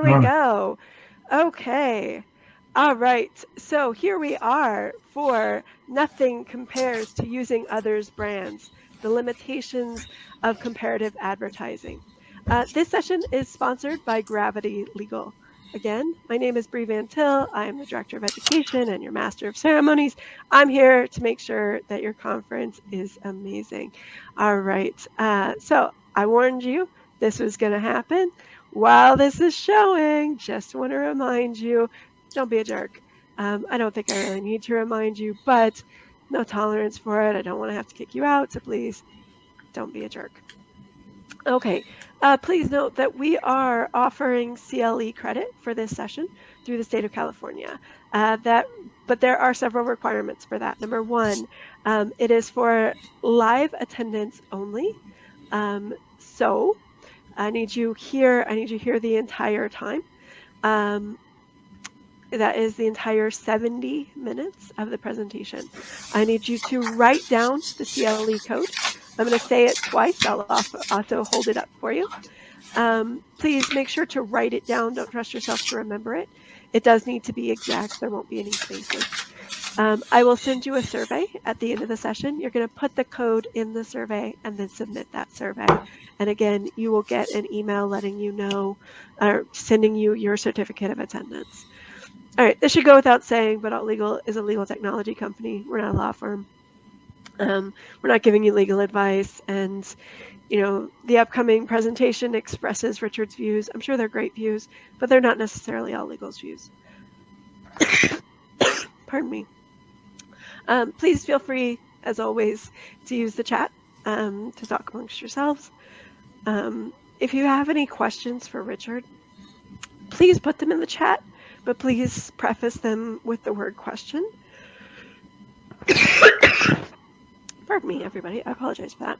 There we go. Okay. All right. So here we are for Nothing Compares to Using Others' Brands, the Limitations of Comparative Advertising. This session is sponsored by Gravity Legal. Again, my name is Bree Van Til. I am the Director of Education and your Master of Ceremonies. I'm here to make sure that your conference is amazing. All right. So I warned you this was going to happen. While this is showing, just want to remind you, don't be a jerk. I don't think I really need to remind you, but no tolerance for it. I don't want to have to kick you out, so please don't be a jerk. Okay, please note that we are offering CLE credit for this session through the state of California. But there are several requirements for that. Number one, it is for live attendance only. So I need you here the entire time. That is the entire 70 minutes of the presentation. I need you to write down the CLE code. I'm going to say it twice. I'll also hold it up for you. Please make sure to write it down. Don't trust yourself to remember it. It does need to be exact. There won't be any spaces. I will send you a survey at the end of the session. You're going to put the code in the survey and then submit that survey. And again, you will get an email letting you know, or sending you your certificate of attendance. All right, this should go without saying, but Alt Legal is a legal technology company. We're not a law firm. We're not giving you legal advice. And, the upcoming presentation expresses Richard's views. I'm sure they're great views, but they're not necessarily Alt Legal's views. Pardon me. Please feel free, as always, to use the chat to talk amongst yourselves. If you have any questions for Richard, please put them in the chat, but please preface them with the word question. Pardon me, everybody. I apologize for that.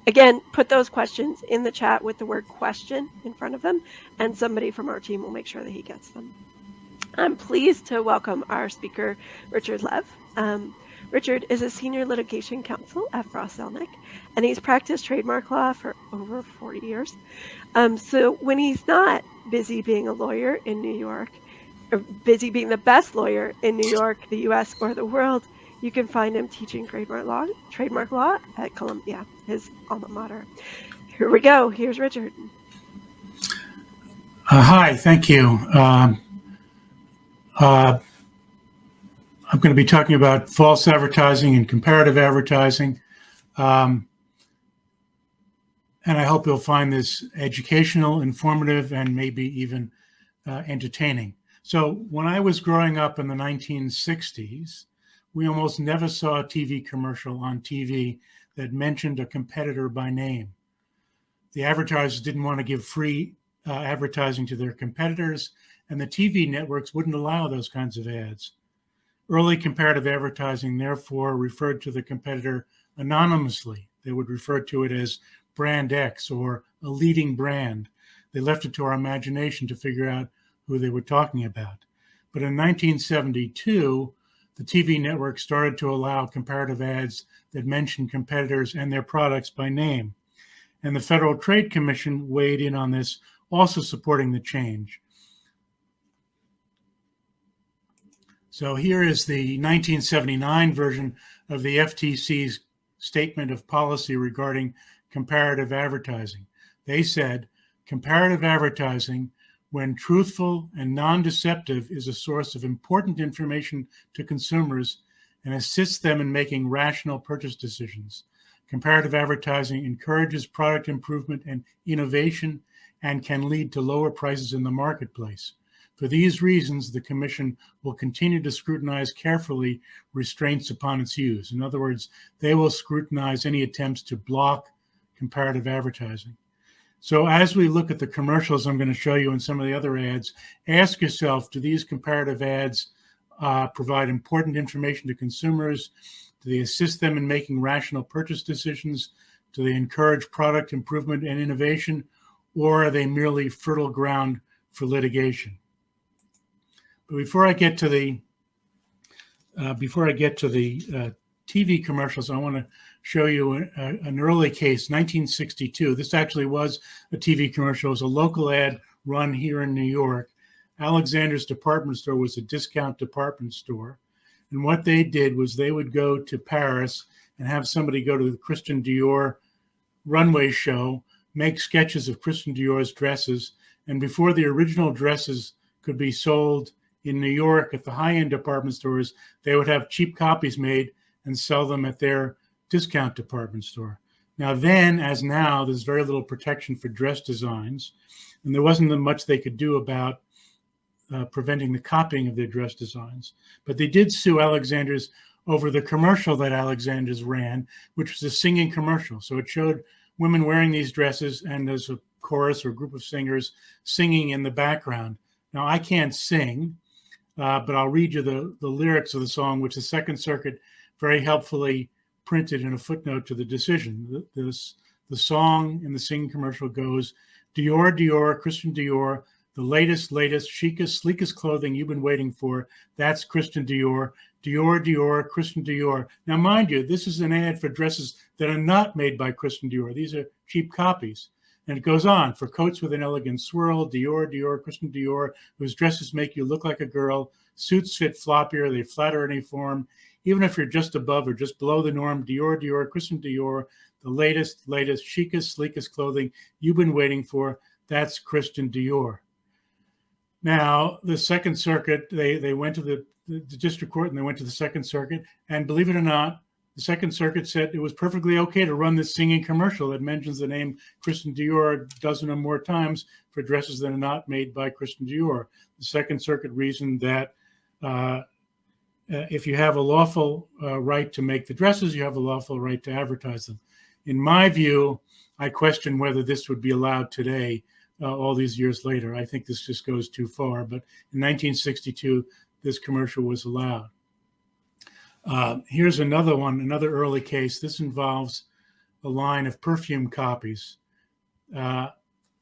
Again, put those questions in the chat with the word question in front of them, and somebody from our team will make sure that he gets them. I'm pleased to welcome our speaker, Richard Lehv. Richard is a senior litigation counsel at Fross Zelnick, and he's practiced trademark law for over 40 years. So when he's not busy being a lawyer in New York, or busy being the best lawyer in New York, the US, or the world, you can find him teaching trademark law at Columbia, his alma mater. Here we go. Here's Richard. Hi, thank you. I'm going to be talking about false advertising and comparative advertising. And I hope you'll find this educational, informative, and maybe even entertaining. So when I was growing up in the 1960s, we almost never saw a TV commercial on TV that mentioned a competitor by name. The advertisers didn't want to give free advertising to their competitors, and the TV networks wouldn't allow those kinds of ads. Early comparative advertising, therefore, referred to the competitor anonymously. They would refer to it as brand X or a leading brand. They left it to our imagination to figure out who they were talking about. But in 1972, the TV network started to allow comparative ads that mentioned competitors and their products by name. And the Federal Trade Commission weighed in on this, also supporting the change. So here is the 1979 version of the FTC's statement of policy regarding comparative advertising. They said, comparative advertising, when truthful and non-deceptive, is a source of important information to consumers and assists them in making rational purchase decisions. Comparative advertising encourages product improvement and innovation and can lead to lower prices in the marketplace. For these reasons, the Commission will continue to scrutinize carefully restraints upon its use. In other words, they will scrutinize any attempts to block comparative advertising. So as we look at the commercials I'm going to show you and some of the other ads, ask yourself, do these comparative ads provide important information to consumers? Do they assist them in making rational purchase decisions? Do they encourage product improvement and innovation? Or are they merely fertile ground for litigation? But before I get to the TV commercials, I want to show you an early case, 1962. This actually was a TV commercial. It was a local ad run here in New York. Alexander's department store was a discount department store. And what they did was they would go to Paris and have somebody go to the Christian Dior runway show, make sketches of Christian Dior's dresses. And before the original dresses could be sold in New York at the high-end department stores, they would have cheap copies made and sell them at their discount department store. Now then, as now, there's very little protection for dress designs, and there wasn't much they could do about preventing the copying of their dress designs. But they did sue Alexander's over the commercial that Alexander's ran, which was a singing commercial. So it showed women wearing these dresses, and there's a chorus or a group of singers singing in the background. Now, I can't sing, but I'll read you the lyrics of the song, which the Second Circuit very helpfully printed in a footnote to the decision. The song in the singing commercial goes, Dior, Dior, Christian Dior, the latest, chicest, sleekest clothing you've been waiting for. That's Christian Dior. Dior, Dior, Christian Dior. Now, mind you, this is an ad for dresses that are not made by Christian Dior. These are cheap copies. And it goes on, for coats with an elegant swirl, Dior, Dior, Christian Dior, whose dresses make you look like a girl. Suits fit floppier, they flatter any form. Even if you're just above or just below the norm, Dior, Dior, Christian Dior, the latest, chicest, sleekest clothing you've been waiting for. That's Christian Dior. Now, the Second Circuit, they went to the district court and they went to the Second Circuit. And believe it or not, the Second Circuit said it was perfectly okay to run this singing commercial that mentions the name Christian Dior a dozen or more times for dresses that are not made by Christian Dior. The Second Circuit reasoned that if you have a lawful right to make the dresses, you have a lawful right to advertise them. In my view, I question whether this would be allowed today, all these years later. I think this just goes too far. But in 1962, this commercial was allowed. Here's another one, another early case. This involves a line of perfume copies.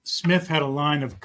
Smith had a line of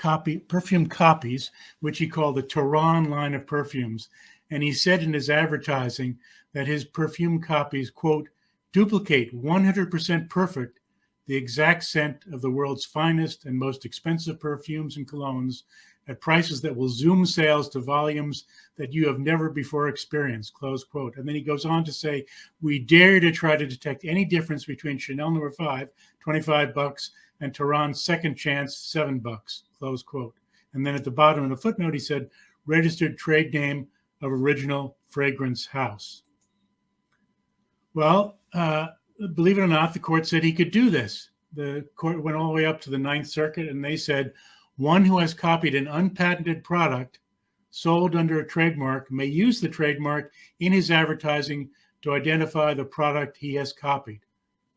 perfume copies, which he called the Tehran line of perfumes. And he said in his advertising that his perfume copies, quote, duplicate 100% perfect the exact scent of the world's finest and most expensive perfumes and colognes at prices that will zoom sales to volumes that you have never before experienced, close quote. And then he goes on to say, we dare to try to detect any difference between Chanel No. 5, $25, and Tehran's Second Chance, $7, close quote. And then at the bottom of the footnote, he said, registered trade name of original fragrance house. Well, believe it or not, the court said he could do this. The court went all the way up to the Ninth Circuit, and they said, one who has copied an unpatented product sold under a trademark may use the trademark in his advertising to identify the product he has copied,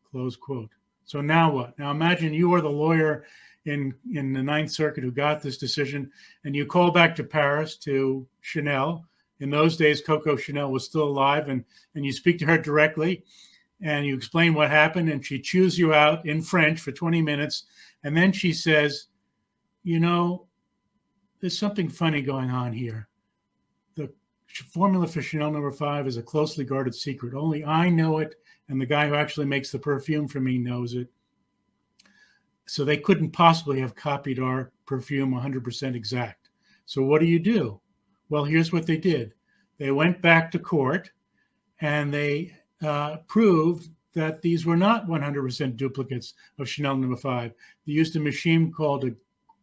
close quote. So now what? Now imagine you are the lawyer in the Ninth Circuit who got this decision, and you call back to Paris to Chanel. In those days, Coco Chanel was still alive, and you speak to her directly, and you explain what happened, and she chews you out in French for 20 minutes, and then she says, you know, there's something funny going on here. The formula for Chanel No. 5 is a closely guarded secret. Only I know it, and the guy who actually makes the perfume for me knows it. So they couldn't possibly have copied our perfume 100% exact. So what do? Well, here's what they did. They went back to court, and they proved that these were not 100% duplicates of Chanel No. 5. They used a machine called a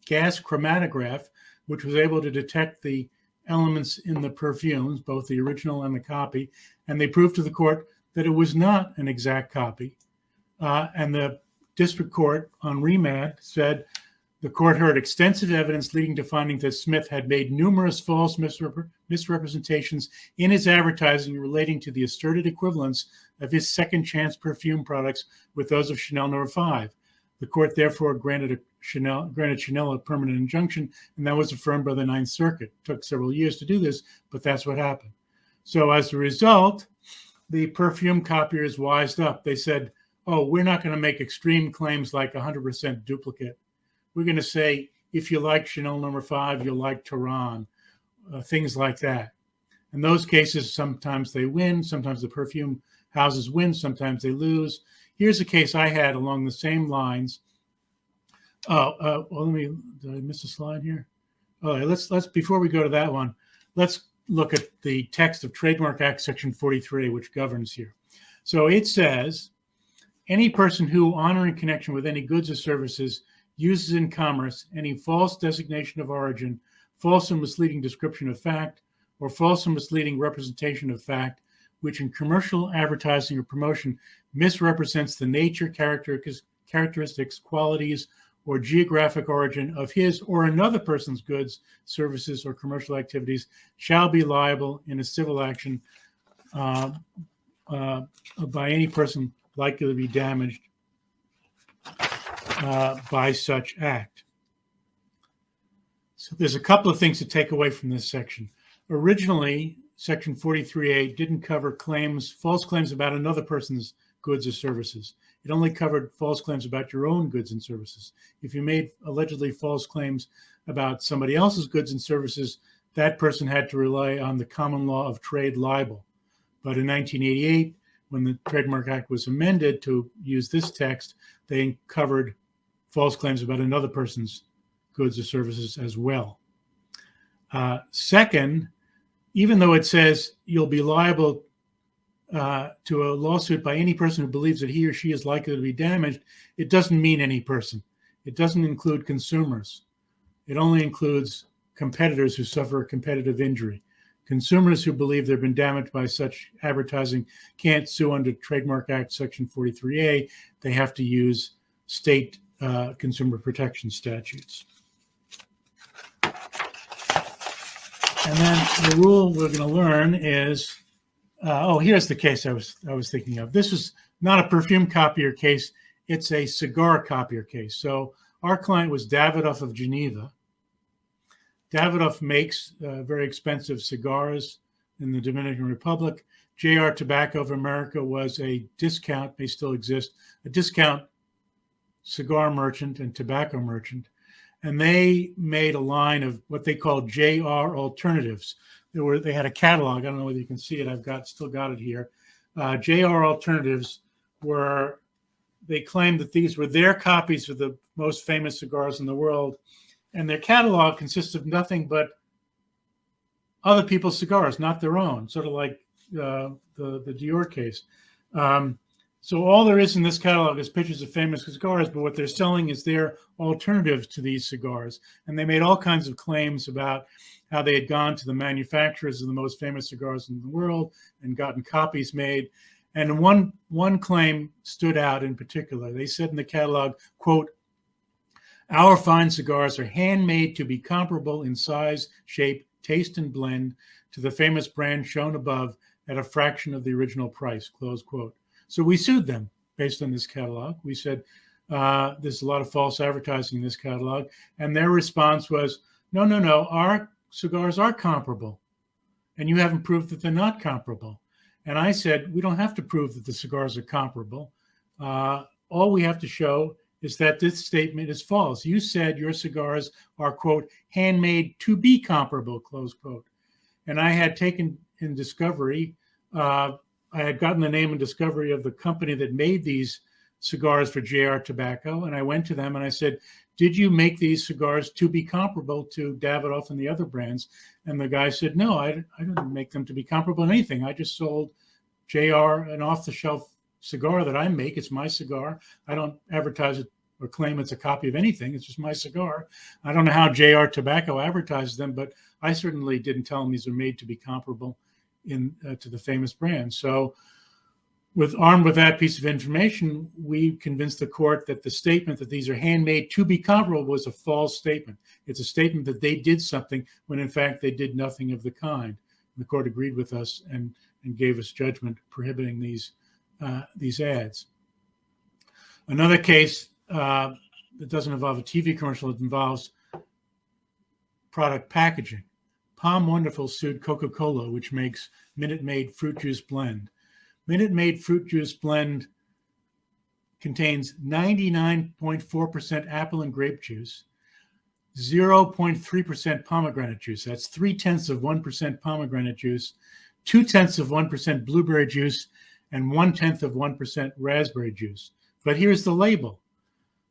gas chromatograph, which was able to detect the elements in the perfumes, both the original and the copy, and they proved to the court that it was not an exact copy. And the district court on remand said the court heard extensive evidence leading to finding that Smith had made numerous false misrepresentations in his advertising relating to the asserted equivalence of his Second Chance perfume products with those of Chanel No. 5. The court therefore granted Chanel a permanent injunction, and that was affirmed by the Ninth Circuit. It took several years to do this, but that's what happened. So as a result, the perfume copiers wised up. They said, oh, we're not going to make extreme claims like 100% duplicate. We're going to say, if you like Chanel No. 5, you'll like Tehran, things like that. In those cases, sometimes they win, sometimes the perfume houses win, sometimes they lose. Here's a case I had along the same lines. Well, did I miss a slide here? All right, let's before we go to that one, let's look at the text of Trademark Act Section 43, which governs here. So it says, any person who, on or in connection with any goods or services, uses in commerce any false designation of origin, false and misleading description of fact, or false and misleading representation of fact, which in commercial advertising or promotion misrepresents the nature, characteristics, qualities, or geographic origin of his or another person's goods, services, or commercial activities, shall be liable in a civil action by any person likely to be damaged by such act. So there's a couple of things to take away from this section. Originally, Section 43A didn't cover claims, false claims about another person's goods or services. It only covered false claims about your own goods and services. If you made allegedly false claims about somebody else's goods and services, that person had to rely on the common law of trade libel. But in 1988, when the Trademark Act was amended to use this text, they covered false claims about another person's goods or services as well. Second, even though it says you'll be liable to a lawsuit by any person who believes that he or she is likely to be damaged, it doesn't mean any person. It doesn't include consumers. It only includes competitors who suffer a competitive injury. Consumers who believe they've been damaged by such advertising can't sue under Trademark Act Section 43A. They have to use state consumer protection statutes. And then the rule we're going to learn is, here's the case I was thinking of. This is not a perfume copier case. It's a cigar copier case. So our client was Davidoff of Geneva. Davidoff makes very expensive cigars in the Dominican Republic. JR Tobacco of America was a discount, they still exist, a discount cigar merchant and tobacco merchant. And they made a line of what they called JR alternatives. They had a catalog. I don't know whether you can see it. Still got it here. JR alternatives were, they claimed that these were their copies of the most famous cigars in the world. And their catalog consists of nothing but other people's cigars, not their own, sort of like the Dior case. So all there is in this catalog is pictures of famous cigars, but what they're selling is their alternatives to these cigars. And they made all kinds of claims about how they had gone to the manufacturers of the most famous cigars in the world and gotten copies made. And one claim stood out in particular. They said in the catalog, quote, "Our fine cigars are handmade to be comparable in size, shape, taste, and blend to the famous brand shown above at a fraction of the original price," close quote. So we sued them based on this catalog. We said, there's a lot of false advertising in this catalog. And their response was, no, our cigars are comparable. And you haven't proved that they're not comparable. And I said, we don't have to prove that the cigars are comparable. All we have to show is that this statement is false. You said your cigars are, quote, handmade to be comparable, close quote. And I had taken in discovery, I had gotten the name and discovery of the company that made these cigars for JR Tobacco. And I went to them and I said, did you make these cigars to be comparable to Davidoff and the other brands? And the guy said, no, I didn't make them to be comparable to anything. I just sold JR an off-the-shelf cigar that I make. It's my cigar. I don't advertise it or claim it's a copy of anything. It's just my cigar. I don't know how JR Tobacco advertises them, but I certainly didn't tell them these are made to be comparable to the famous brand. So armed with that piece of information, we convinced the court that the statement that these are handmade to be comparable was a false statement. It's a statement that they did something when in fact they did nothing of the kind. And the court agreed with us and gave us judgment prohibiting these ads. Another case that doesn't involve a TV commercial, it involves product packaging. Palm Wonderful sued Coca-Cola, which makes Minute Maid fruit juice blend. Minute Maid fruit juice blend contains 99.4% apple and grape juice, 0.3% pomegranate juice. That's 0.3% pomegranate juice, 0.2% blueberry juice, and 0.1% raspberry juice. But here's the label.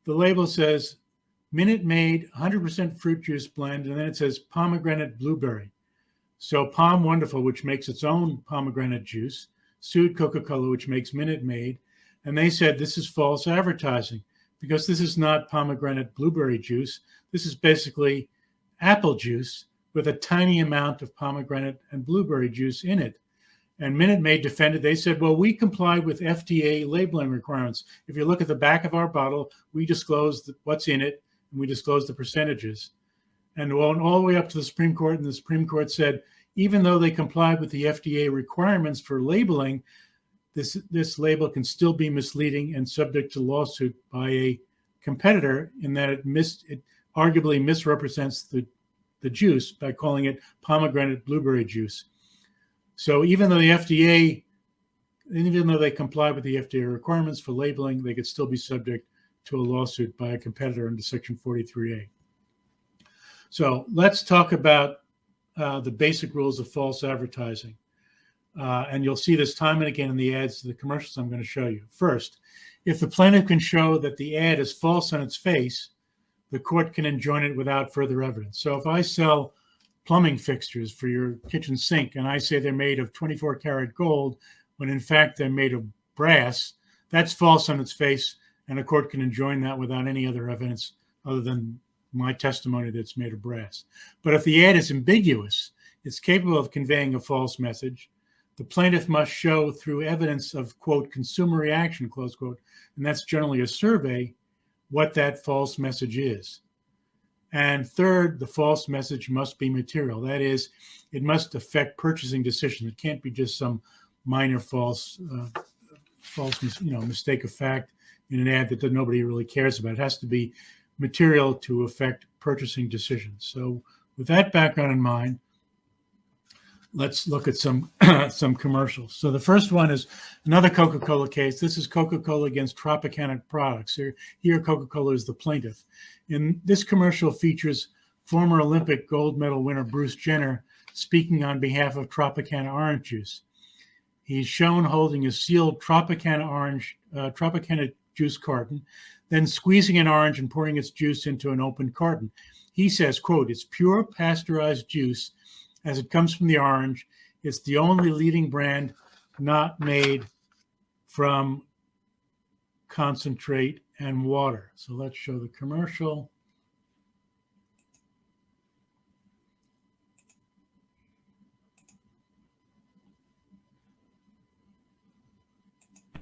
The label says Minute Maid 100% fruit juice blend, and then it says pomegranate blueberry. So Palm Wonderful, which makes its own pomegranate juice, sued Coca-Cola, which makes Minute Maid, and they said this is false advertising because this is not pomegranate blueberry juice. This is basically apple juice with a tiny amount of pomegranate and blueberry juice in it. And Minute Maid defended. They said, well, we comply with FDA labeling requirements. If you look at the back of our bottle, we disclose what's in it, and we disclose the percentages. And went all the way up to the Supreme Court, and the Supreme Court said, even though they complied with the FDA requirements for labeling, this label can still be misleading and subject to lawsuit by a competitor in that it arguably misrepresents the juice by calling it pomegranate blueberry juice. So even though they comply with the FDA requirements for labeling, they could still be subject to a lawsuit by a competitor under Section 43A. So let's talk about the basic rules of false advertising. And you'll see this time and again in the ads to the commercials I'm going to show you. First, if the plaintiff can show that the ad is false on its face, the court can enjoin it without further evidence. So if I sell plumbing fixtures for your kitchen sink and I say they're made of 24 karat gold, when in fact they're made of brass, that's false on its face, and a court can enjoin that without any other evidence other than my testimony that it's made of brass. But if the ad is ambiguous, it's capable of conveying a false message, the plaintiff must show through evidence of, quote, consumer reaction, close quote, and that's generally a survey, what that false message is. And third, the false message must be material. That is, it must affect purchasing decisions. It can't be just some minor false mistake of fact in an ad that nobody really cares about. It has to be material to affect purchasing decisions. So with that background in mind, let's look at some commercials. So the first one is another Coca-Cola case. This is Coca-Cola against Tropicana Products. Here Coca-Cola is the plaintiff. And this commercial features former Olympic gold medal winner Bruce Jenner speaking on behalf of Tropicana orange juice. He's shown holding a sealed Tropicana juice carton, then squeezing an orange and pouring its juice into an open carton. He says, quote, it's pure pasteurized juice as it comes from the orange. It's the only leading brand not made from concentrate and water. So let's show the commercial.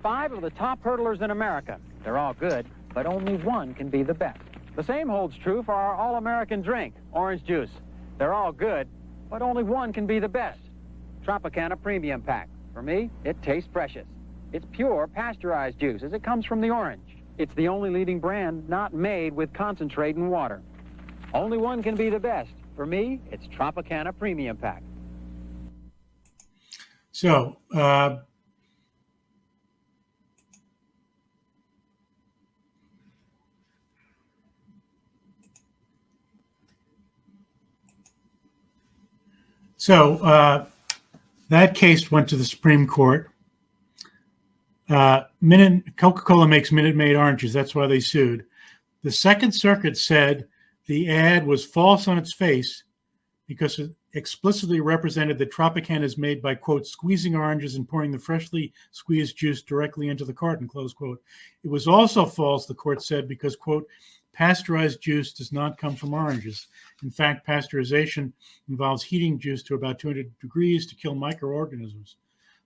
Five of the top hurdlers in America. They're all good, but only one can be the best. The same holds true for our all-American drink, orange juice. They're all good, but only one can be the best. Tropicana Premium Pack. For me, it tastes precious. It's pure pasteurized juice as it comes from the orange. It's the only leading brand not made with concentrate and water. Only one can be the best. For me, it's Tropicana Premium Pack. So, that case went to the Supreme Court. Coca-Cola makes Minute Maid oranges. That's why they sued. The Second Circuit said the ad was false on its face because it explicitly represented that Tropicana is made by, quote, squeezing oranges and pouring the freshly squeezed juice directly into the carton, close quote. It was also false, the court said, because, quote, pasteurized juice does not come from oranges. In fact, pasteurization involves heating juice to about 200 degrees to kill microorganisms.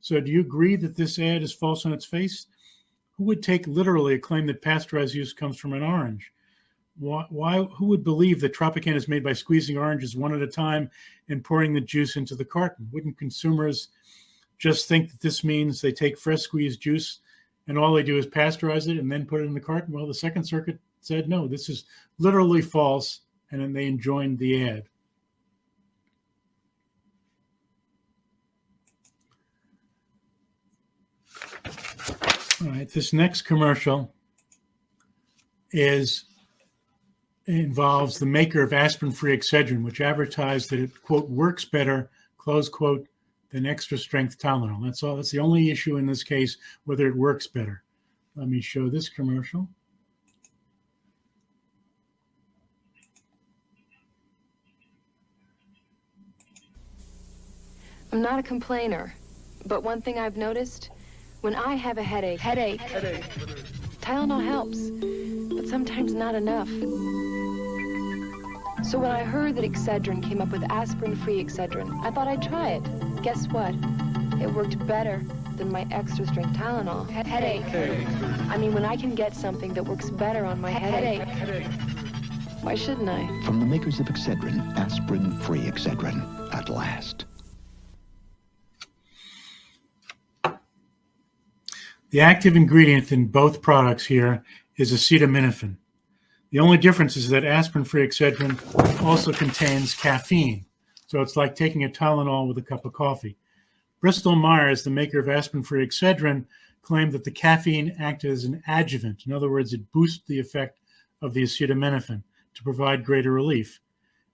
So do you agree that this ad is false on its face? Who would take literally a claim that pasteurized juice comes from an orange? Who would believe that Tropicana is made by squeezing oranges one at a time and pouring the juice into the carton? Wouldn't consumers just think that this means they take fresh squeezed juice and all they do is pasteurize it and then put it in the carton? Well, the Second Circuit said, no, this is literally false, and then they enjoined the ad. All right, this next commercial involves the maker of aspirin-free Excedrin, which advertised that it, quote, works better, close quote, than extra-strength Tylenol. That's all. That's the only issue in this case, whether it works better. Let me show this commercial. I'm not a complainer, but one thing I've noticed, when I have a headache, Tylenol helps, but sometimes not enough. So when I heard that Excedrin came up with aspirin-free Excedrin, I thought I'd try it. Guess what? It worked better than my extra-strength Tylenol. Headache. I mean, when I can get something that works better on my headache, why shouldn't I? From the makers of Excedrin, aspirin-free Excedrin, at last. The active ingredient in both products here is acetaminophen. The only difference is that aspirin-free Excedrin also contains caffeine. So it's like taking a Tylenol with a cup of coffee. Bristol Myers, the maker of aspirin-free Excedrin, claimed that the caffeine acted as an adjuvant. In other words, it boosted the effect of the acetaminophen to provide greater relief.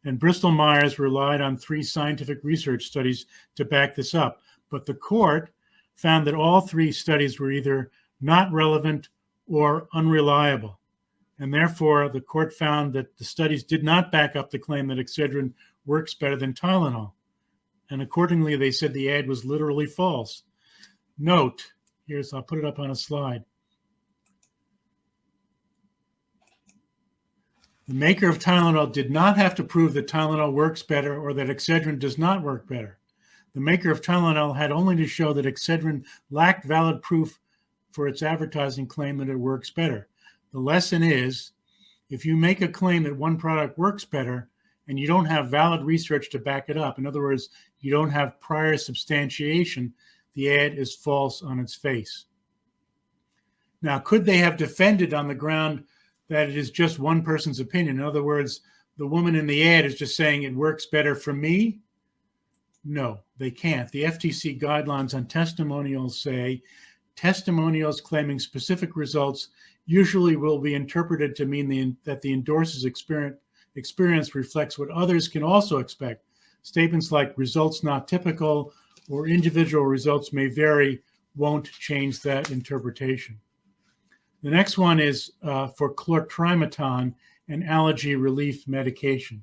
And Bristol Myers relied on 3 scientific research studies to back this up. But the court found that all 3 studies were either not relevant or unreliable. And therefore, the court found that the studies did not back up the claim that Excedrin works better than Tylenol. And accordingly, they said the ad was literally false. Note, I'll put it up on a slide. The maker of Tylenol did not have to prove that Tylenol works better or that Excedrin does not work better. The maker of Tylenol had only to show that Excedrin lacked valid proof for its advertising claim that it works better. The lesson is, if you make a claim that one product works better and you don't have valid research to back it up, in other words, you don't have prior substantiation, the ad is false on its face. Now, could they have defended on the ground that it is just one person's opinion? In other words, the woman in the ad is just saying it works better for me? No, they can't. The FTC guidelines on testimonials say testimonials claiming specific results usually will be interpreted to mean that the endorser's experience reflects what others can also expect. Statements like results not typical or individual results may vary won't change that interpretation. The next one is for chlortrimeton, an allergy relief medication.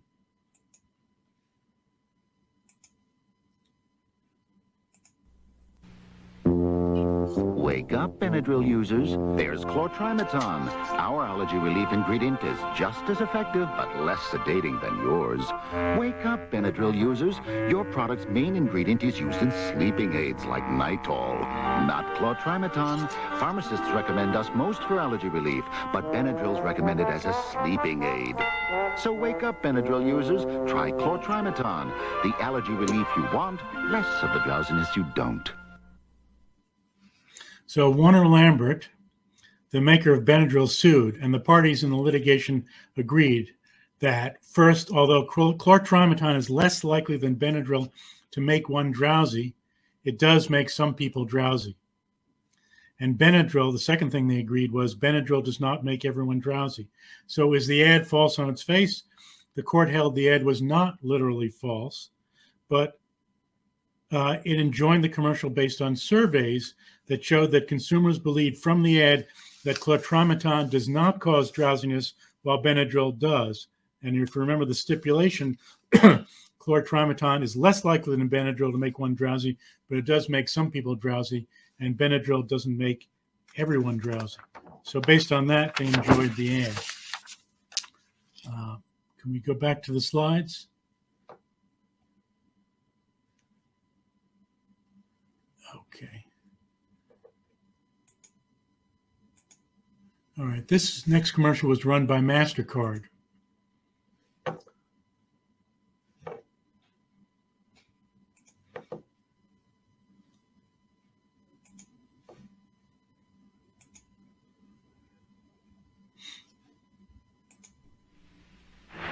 Wake up, Benadryl users. There's chlortrimeton. Our allergy relief ingredient is just as effective, but less sedating than yours. Wake up, Benadryl users. Your product's main ingredient is used in sleeping aids like Nitol, not chlortrimeton. Pharmacists recommend us most for allergy relief, but Benadryl's recommended as a sleeping aid. So wake up, Benadryl users. Try chlortrimeton, the allergy relief you want, less of the drowsiness you don't. So Warner Lambert, the maker of Benadryl, sued, and the parties in the litigation agreed that, first, although chlortrimeton is less likely than Benadryl to make one drowsy, it does make some people drowsy. And Benadryl, the second thing they agreed was Benadryl does not make everyone drowsy. So is the ad false on its face? The court held the ad was not literally false, but it enjoined the commercial based on surveys that showed that consumers believed from the ad that chlortrimeton does not cause drowsiness while Benadryl does. And if you remember the stipulation, chlortrimeton is less likely than Benadryl to make one drowsy, but it does make some people drowsy, and Benadryl doesn't make everyone drowsy. So based on that, they enjoyed the ad. Can we go back to the slides? Okay. All right, this next commercial was run by MasterCard.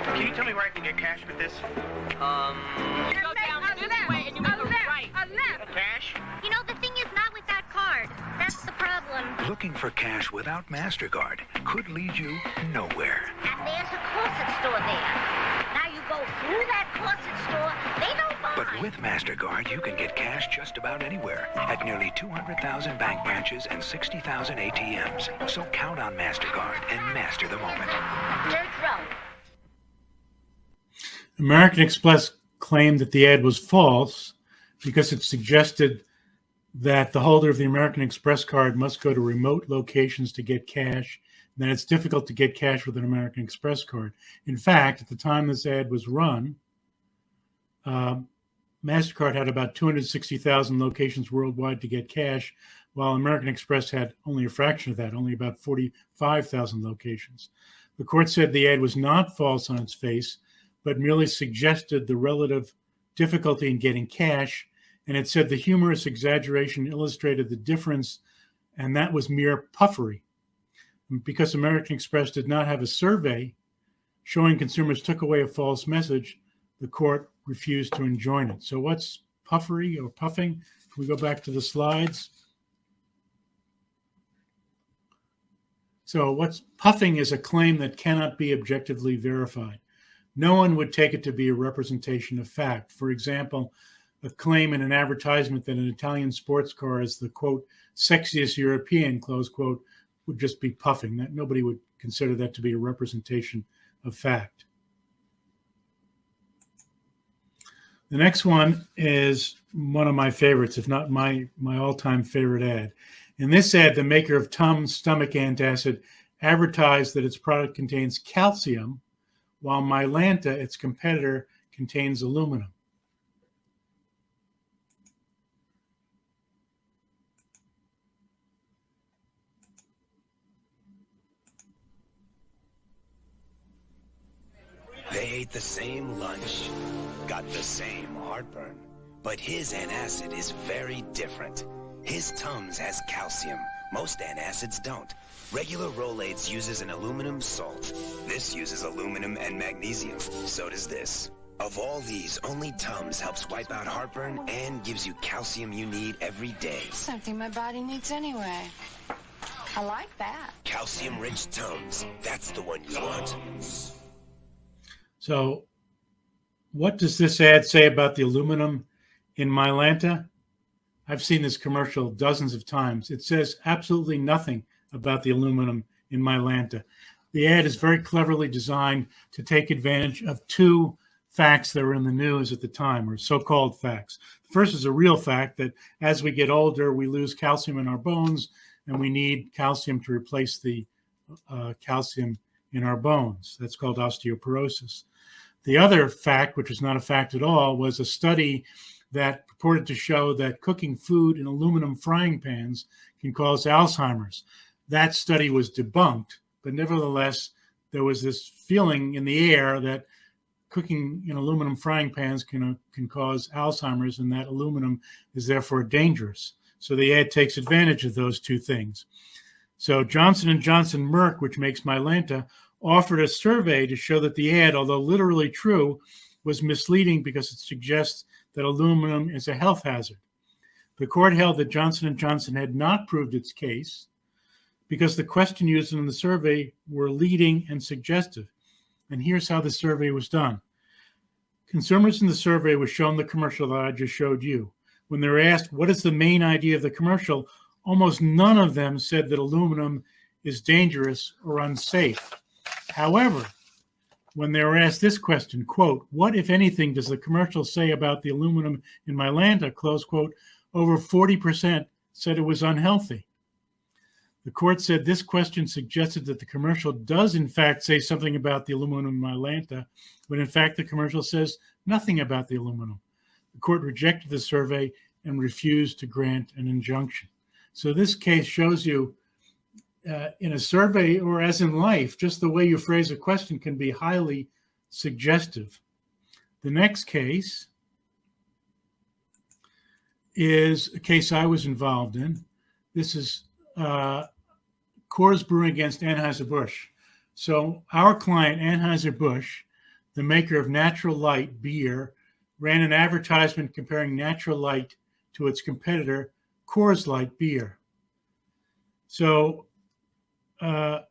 Can you tell me where I can get cash with this? You go down this way and you make a right. Cash? You know, the thing is not with that card. That's the problem. Looking for cash without MasterCard could lead you nowhere. And there's a corset store there. Now you go through that corset store, they don't buy. But with MasterCard, you can get cash just about anywhere at nearly 200,000 bank branches and 60,000 ATMs. So count on MasterCard and master the moment. Dirt road. American Express claimed that the ad was false because it suggested that the holder of the American Express card must go to remote locations to get cash, and that it's difficult to get cash with an American Express card. In fact, at the time this ad was run, MasterCard had about 260,000 locations worldwide to get cash, while American Express had only a fraction of that, only about 45,000 locations. The court said the ad was not false on its face, but merely suggested the relative difficulty in getting cash, and it said the humorous exaggeration illustrated the difference, and that was mere puffery. Because American Express did not have a survey showing consumers took away a false message, the court refused to enjoin it. So what's puffery or puffing? Can we go back to the slides? So what's puffing is a claim that cannot be objectively verified. No one would take it to be a representation of fact. For example, a claim in an advertisement that an Italian sports car is the, quote, sexiest European, close quote, would just be puffing. That nobody would consider that to be a representation of fact. The next one is one of my favorites, if not my all-time favorite ad. In this ad, the maker of Tums stomach antacid advertised that its product contains calcium, while Mylanta, its competitor, contains aluminum. They ate the same lunch, got the same heartburn, but his antacid is very different. His Tums has calcium. Most antacids don't. Regular Rolaids uses an aluminum salt. This uses aluminum and magnesium. So does this. Of all these, only Tums helps wipe out heartburn and gives you calcium you need every day. Something my body needs anyway. I like that. Calcium-rich Tums. That's the one you want. So what does this ad say about the aluminum in Mylanta? I've seen this commercial dozens of times. It says absolutely nothing about the aluminum in Mylanta. The ad is very cleverly designed to take advantage of two facts that were in the news at the time, or so-called facts. The first is a real fact that as we get older, we lose calcium in our bones, and we need calcium to replace the calcium in our bones. That's called osteoporosis. The other fact, which is not a fact at all, was a study that purported to show that cooking food in aluminum frying pans can cause Alzheimer's. That study was debunked, but nevertheless, there was this feeling in the air that cooking in aluminum frying pans can cause Alzheimer's, and that aluminum is therefore dangerous. So the ad takes advantage of those two things. So Johnson & Johnson Merck, which makes Mylanta, offered a survey to show that the ad, although literally true, was misleading because it suggests that aluminum is a health hazard. The court held that Johnson & Johnson had not proved its case because the question used in the survey were leading and suggestive. And here's how the survey was done. Consumers in the survey were shown the commercial that I just showed you. When they were asked, what is the main idea of the commercial, almost none of them said that aluminum is dangerous or unsafe. However, when they were asked this question, quote, what, if anything, does the commercial say about the aluminum in Mylanta, close quote, over 40% said it was unhealthy. The court said this question suggested that the commercial does in fact say something about the aluminum in Mylanta, when in fact the commercial says nothing about the aluminum. The court rejected the survey and refused to grant an injunction. So this case shows you in a survey, or as in life, just the way you phrase a question can be highly suggestive. The next case is a case I was involved in. This is Coors Brewing against Anheuser-Busch. So our client, Anheuser-Busch, the maker of Natural Light beer, ran an advertisement comparing Natural Light to its competitor, Coors Light beer. So Coors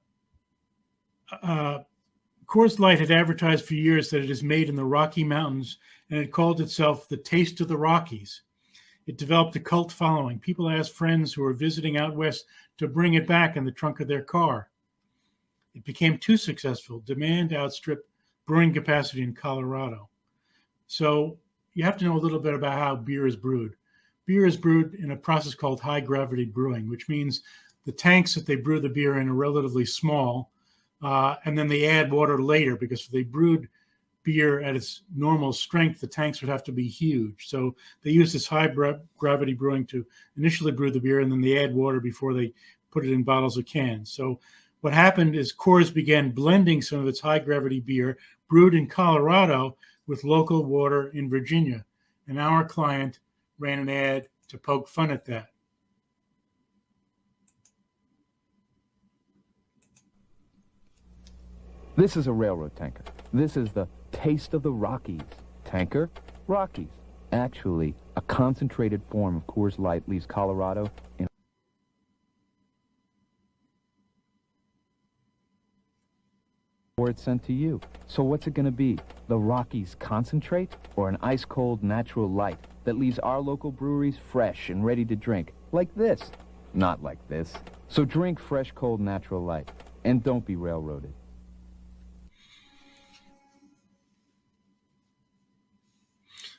Light had advertised for years that it is made in the Rocky Mountains, and it called itself the Taste of the Rockies. It developed a cult following. People asked friends who were visiting out west to bring it back in the trunk of their car. It became too successful. Demand outstripped brewing capacity in Colorado. So you have to know a little bit about how beer is brewed. Beer is brewed in a process called high gravity brewing, which means the tanks that they brew the beer in are relatively small, and then they add water later, because if they brewed beer at its normal strength, the tanks would have to be huge. So they use this high gravity brewing to initially brew the beer, and then they add water before they put it in bottles or cans. So what happened is Coors began blending some of its high gravity beer brewed in Colorado with local water in Virginia. And our client ran an ad to poke fun at that. This is a railroad tanker. This is the taste of the Rockies. Tanker, Rockies. Actually, a concentrated form of Coors Light leaves Colorado in or it's sent to you. So what's it going to be? The Rockies concentrate or an ice-cold natural light that leaves our local breweries fresh and ready to drink? Like this. Not like this. So drink fresh, cold natural light. And don't be railroaded.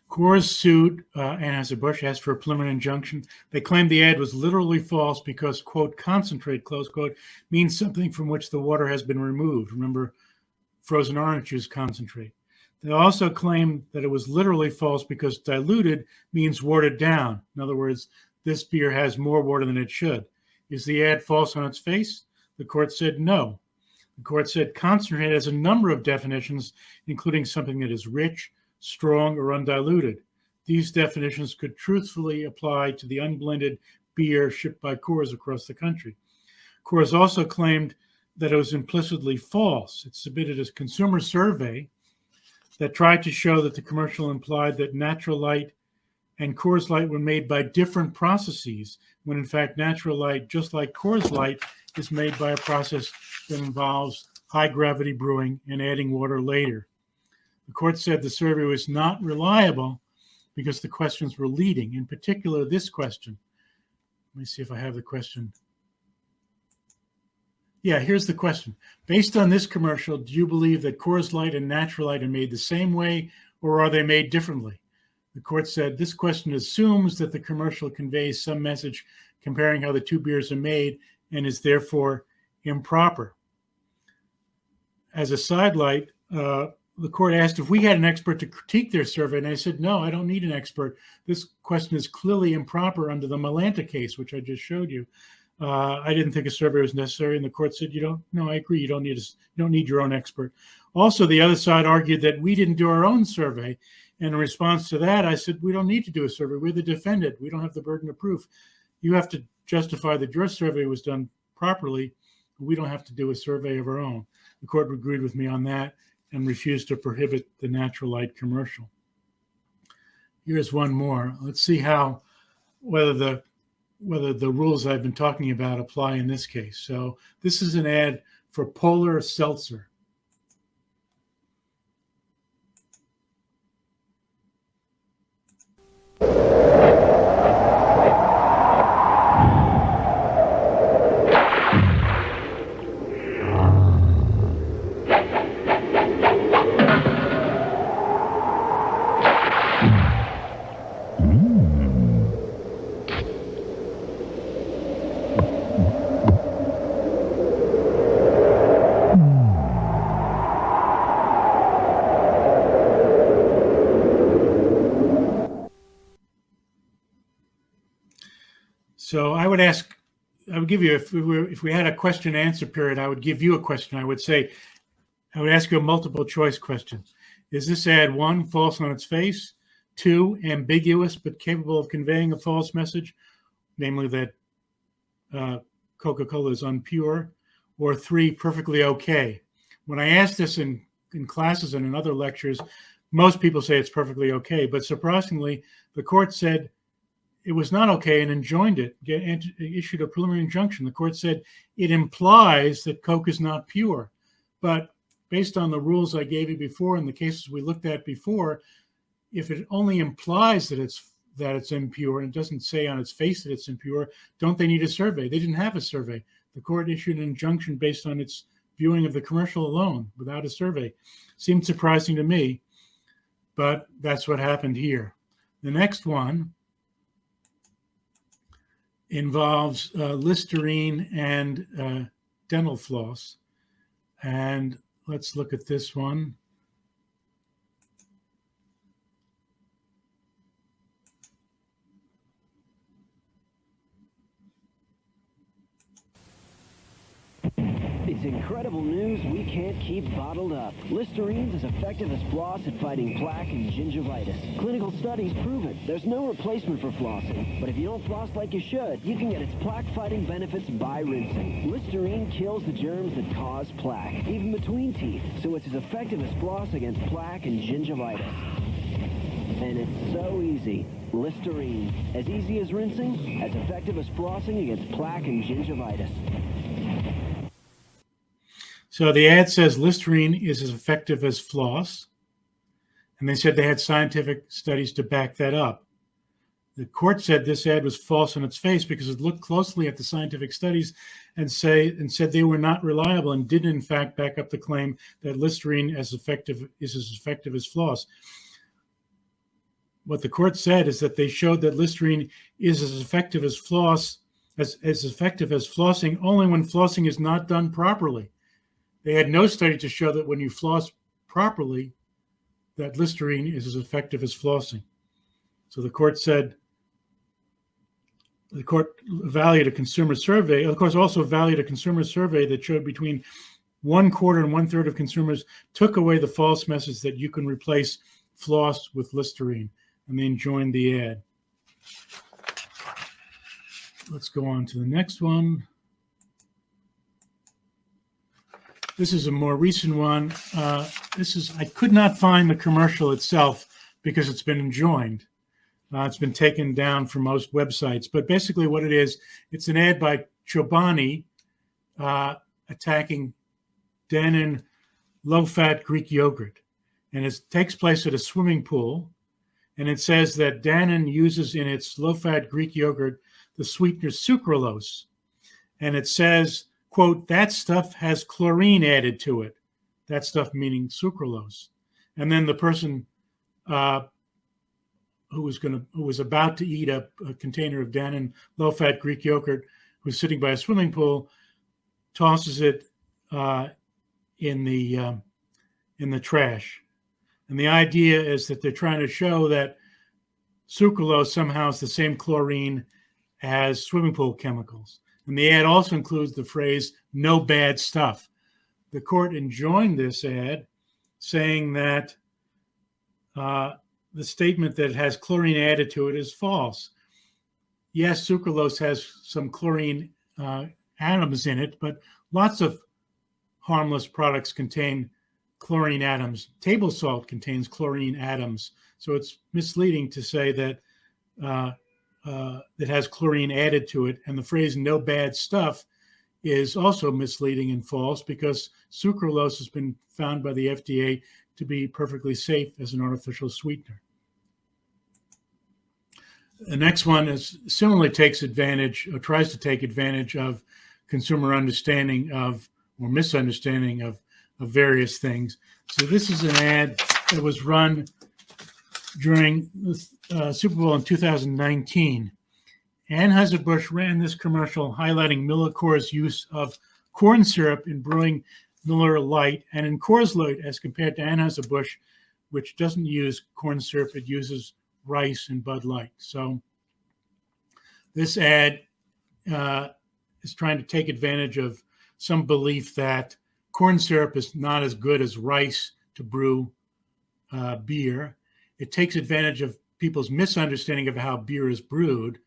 Coors sued Anheuser-Busch, asked for a preliminary injunction. They claimed the ad was literally false because, quote, concentrate, close quote, means something from which the water has been removed. Remember, frozen orange juice concentrate. They also claimed that it was literally false because diluted means watered down. In other words, this beer has more water than it should. Is the ad false on its face? The court said no. The court said concentrate has a number of definitions, including something that is rich, strong, or undiluted. These definitions could truthfully apply to the unblended beer shipped by Coors across the country. Coors also claimed that it was implicitly false. It submitted a consumer survey that tried to show that the commercial implied that Natural Light and Coors Light were made by different processes, when in fact Natural Light, just like Coors Light, is made by a process that involves high gravity brewing and adding water later. The court said the survey was not reliable because the questions were leading, in particular this question. Let me see if I have the question. Yeah, here's the question. Based on this commercial, do you believe that Coors Light and Natural Light are made the same way, or are they made differently? The court said this question assumes that the commercial conveys some message comparing how the two beers are made and is therefore improper. As a sidelight, the court asked if we had an expert to critique their survey, and I said, no, I don't need an expert. This question is clearly improper under the Malanta case, which I just showed you. I didn't think a survey was necessary, and the court said, no, I agree, you don't need your own expert. Also, the other side argued that we didn't do our own survey, and in response to that, I said, we don't need to do a survey. We're the defendant. We don't have the burden of proof. You have to justify that your survey was done properly. We don't have to do a survey of our own. The court agreed with me on that and refused to prohibit the Natural Light commercial. Here's one more. Let's see whether the rules I've been talking about apply in this case. So this is an ad for Polar Seltzer. So I would give you, if we had a question and answer period, I would give you a question. I would ask you a multiple choice question. Is this ad, 1, false on its face, 2, ambiguous but capable of conveying a false message, namely that Coca-Cola is unpure, or 3, perfectly okay? When I ask this in classes and in other lectures, most people say it's perfectly okay, but surprisingly, the court said it was not okay and enjoined it, issued a preliminary injunction. The court said it implies that Coke is not pure. But based on the rules I gave you before and the cases we looked at before, if it only implies that it's impure and doesn't say on its face that it's impure, don't they need a survey? They didn't have a survey. The court issued an injunction based on its viewing of the commercial alone without a survey. Seemed surprising to me. but that's what happened here. The next one involves Listerine and dental floss. And let's look at this one. It's incredible news we can't keep bottled up. Listerine's as effective as floss at fighting plaque and gingivitis. Clinical studies prove it. There's no replacement for flossing. But if you don't floss like you should, you can get its plaque-fighting benefits by rinsing. Listerine kills the germs that cause plaque, even between teeth, so it's as effective as floss against plaque and gingivitis. And it's so easy. Listerine. As easy as rinsing, as effective as flossing against plaque and gingivitis. So the ad says Listerine is as effective as floss. And they said they had scientific studies to back that up. The court said this ad was false in its face because it looked closely at the scientific studies and said they were not reliable and did in fact back up the claim that Listerine is as effective as floss. What the court said is that they showed that Listerine is as effective as floss, as effective as flossing only when flossing is not done properly. They had no study to show that when you floss properly, that Listerine is as effective as flossing. So the court said, the court valued a consumer survey, of course, also valued a consumer survey that showed between 1/4 and 1/3 of consumers took away the false message that you can replace floss with Listerine, and then joined the ad. Let's go on to the next one. This is a more recent one. I could not find the commercial itself because it's been enjoined. It's been taken down from most websites. But basically what it is, it's an ad by Chobani attacking Dannon low-fat Greek yogurt. And it takes place at a swimming pool. And it says that Dannon uses in its low-fat Greek yogurt the sweetener sucralose. And it says, quote, that stuff has chlorine added to it. That stuff meaning sucralose. And then the person who was about to eat a container of Dannon low-fat Greek yogurt, who's sitting by a swimming pool, tosses it in the trash. And the idea is that they're trying to show that sucralose somehow is the same chlorine as swimming pool chemicals. And the ad also includes the phrase, no bad stuff. The court enjoined this ad, saying that the statement that it has chlorine added to it is false. Yes, sucralose has some chlorine atoms in it, but lots of harmless products contain chlorine atoms. Table salt contains chlorine atoms. So it's misleading to say that that has chlorine added to it. And the phrase no bad stuff is also misleading and false because sucralose has been found by the FDA to be perfectly safe as an artificial sweetener. The next one is similarly takes advantage or tries to take advantage of consumer understanding of or misunderstanding of various things. So this is an ad that was run during the Super Bowl in 2019. Anheuser-Busch ran this commercial highlighting Miller Coors' use of corn syrup in brewing Miller Lite and in Coors Light as compared to Anheuser-Busch, which doesn't use corn syrup, it uses rice and Bud Light. So this ad is trying to take advantage of some belief that corn syrup is not as good as rice to brew beer. It takes advantage of people's misunderstanding of how beer is brewed.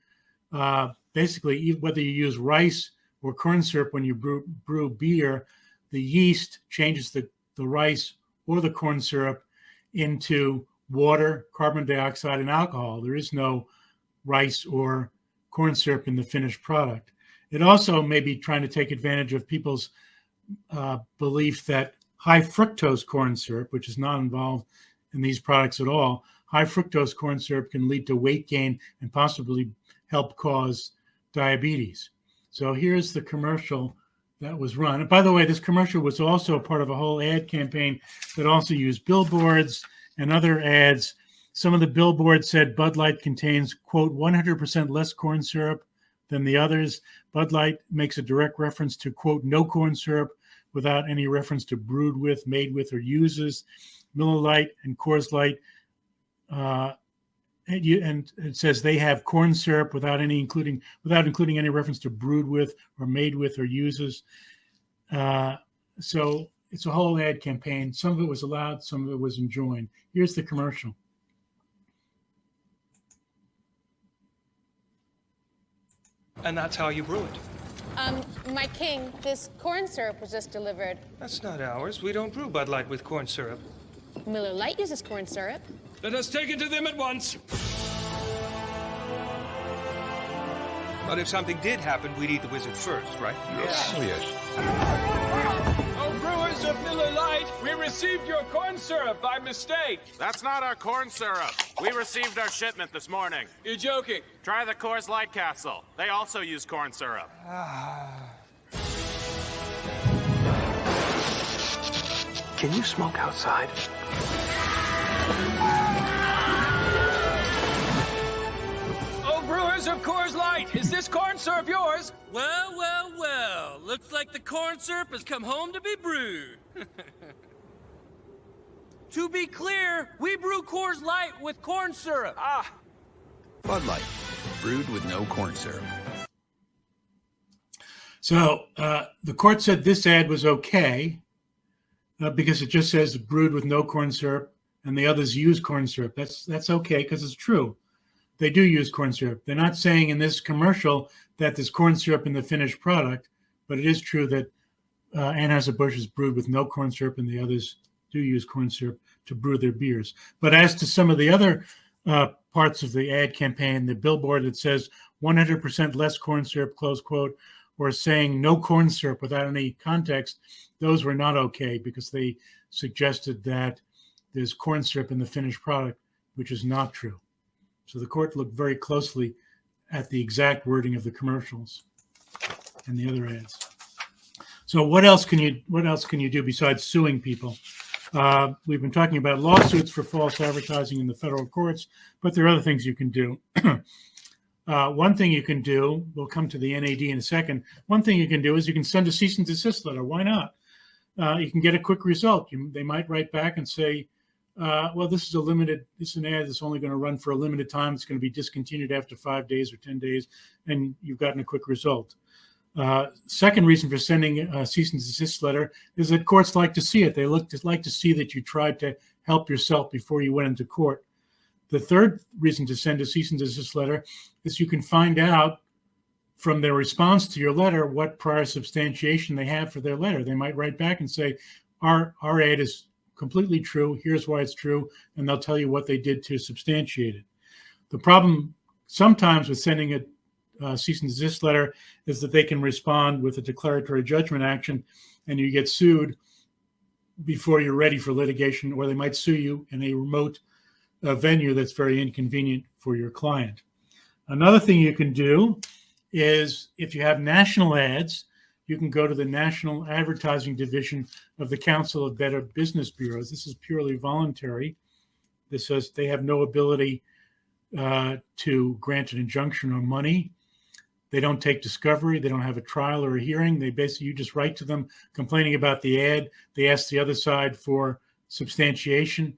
Basically, whether you use rice or corn syrup when you brew beer, the yeast changes the rice or the corn syrup into water, carbon dioxide, and alcohol. There is no rice or corn syrup in the finished product. It also may be trying to take advantage of people's belief that high fructose corn syrup, which is not involved in these products at all, high fructose corn syrup can lead to weight gain and possibly help cause diabetes. So here's the commercial that was run. And by the way, this commercial was also part of a whole ad campaign that also used billboards and other ads. Some of the billboards said Bud Light contains, quote, 100% less corn syrup than the others. Bud Light makes a direct reference to, quote, no corn syrup without any reference to brewed with, made with, or uses. Miller Lite and Coors Light, and it says they have corn syrup without including any reference to brewed with or made with or uses. So it's a whole ad campaign. Some of it was allowed, some of it was enjoined. Here's the commercial. And that's how you brew it. My king, this corn syrup was just delivered. That's not ours. We don't brew Bud Light with corn syrup. Miller Lite uses corn syrup. Let us take it to them at once. But if something did happen, we'd eat the wizard first, right? Yes. Oh, yes. Oh, brewers of Miller Lite, we received your corn syrup by mistake. That's not our corn syrup. We received our shipment this morning. You're joking. Try the Coors Light capsule. They also use corn syrup. Can you smoke outside? Oh, brewers of Coors Light, is this corn syrup yours? Well, well, well. Looks like the corn syrup has come home to be brewed. To be clear, we brew Coors Light with corn syrup. Bud Light, brewed with no corn syrup. So the court said this ad was okay because it just says brewed with no corn syrup, and the others use corn syrup. That's okay because it's true. They do use corn syrup. They're not saying in this commercial that there's corn syrup in the finished product, but it is true that Anheuser-Busch is brewed with no corn syrup, and the others do use corn syrup to brew their beers. But as to some of the other parts of the ad campaign, the billboard that says 100% less corn syrup, close quote, or saying no corn syrup without any context, those were not okay because they suggested that there's corn syrup in the finished product, which is not true. So the court looked very closely at the exact wording of the commercials and the other ads. So what else can you do besides suing people? We've been talking about lawsuits for false advertising in the federal courts, but there are other things you can do. One thing you can do, we'll come to the NAD in a second. One thing you can do is you can send a cease and desist letter. Why not? You can get a quick result. They might write back and say, well, this is an ad that's only going to run for a limited time. It's going to be discontinued after 5 days or 10 days, and you've gotten a quick result. Second reason for sending a cease and desist letter is that courts like to see it. They like to see that you tried to help yourself before you went into court. The third reason to send a cease and desist letter is you can find out from their response to your letter what prior substantiation they have for their letter. They might write back and say, our ad is completely true. Here's why it's true. And they'll tell you what they did to substantiate it. The problem sometimes with sending a cease and desist letter is that they can respond with a declaratory judgment action and you get sued before you're ready for litigation, or they might sue you in a remote venue that's very inconvenient for your client. Another thing you can do is if you have national ads, you can go to the National Advertising Division of the Council of Better Business Bureaus. This is purely voluntary. This says they have no ability to grant an injunction or money. They don't take discovery. They don't have a trial or a hearing. You just write to them complaining about the ad. They ask the other side for substantiation.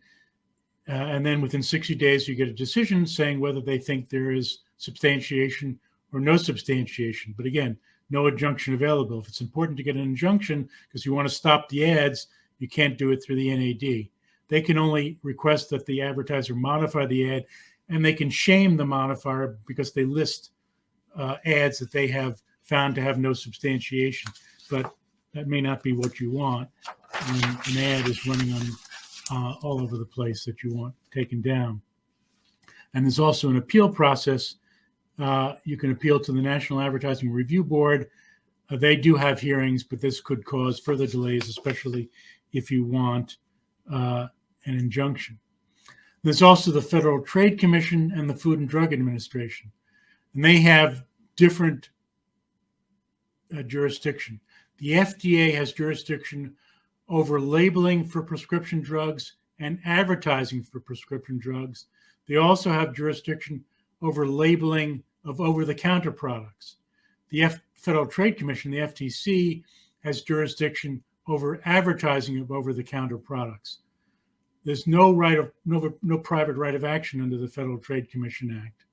And then within 60 days, you get a decision saying whether they think there is substantiation or no substantiation. But again, no injunction available. If it's important to get an injunction because you want to stop the ads, you can't do it through the NAD. They can only request that the advertiser modify the ad, and they can shame the modifier because they list ads that they have found to have no substantiation. But that may not be what you want when an ad is running on all over the place that you want taken down. And there's also an appeal process. You can appeal to the National Advertising Review Board. They do have hearings, but this could cause further delays, especially if you want an injunction. There's also the Federal Trade Commission and the Food and Drug Administration, and they have different jurisdiction. The FDA has jurisdiction over labeling for prescription drugs and advertising for prescription drugs. They also have jurisdiction over labeling of over-the-counter products. The Federal Trade Commission, the FTC, has jurisdiction over advertising of over-the-counter products. There's no private right of action under the Federal Trade Commission Act.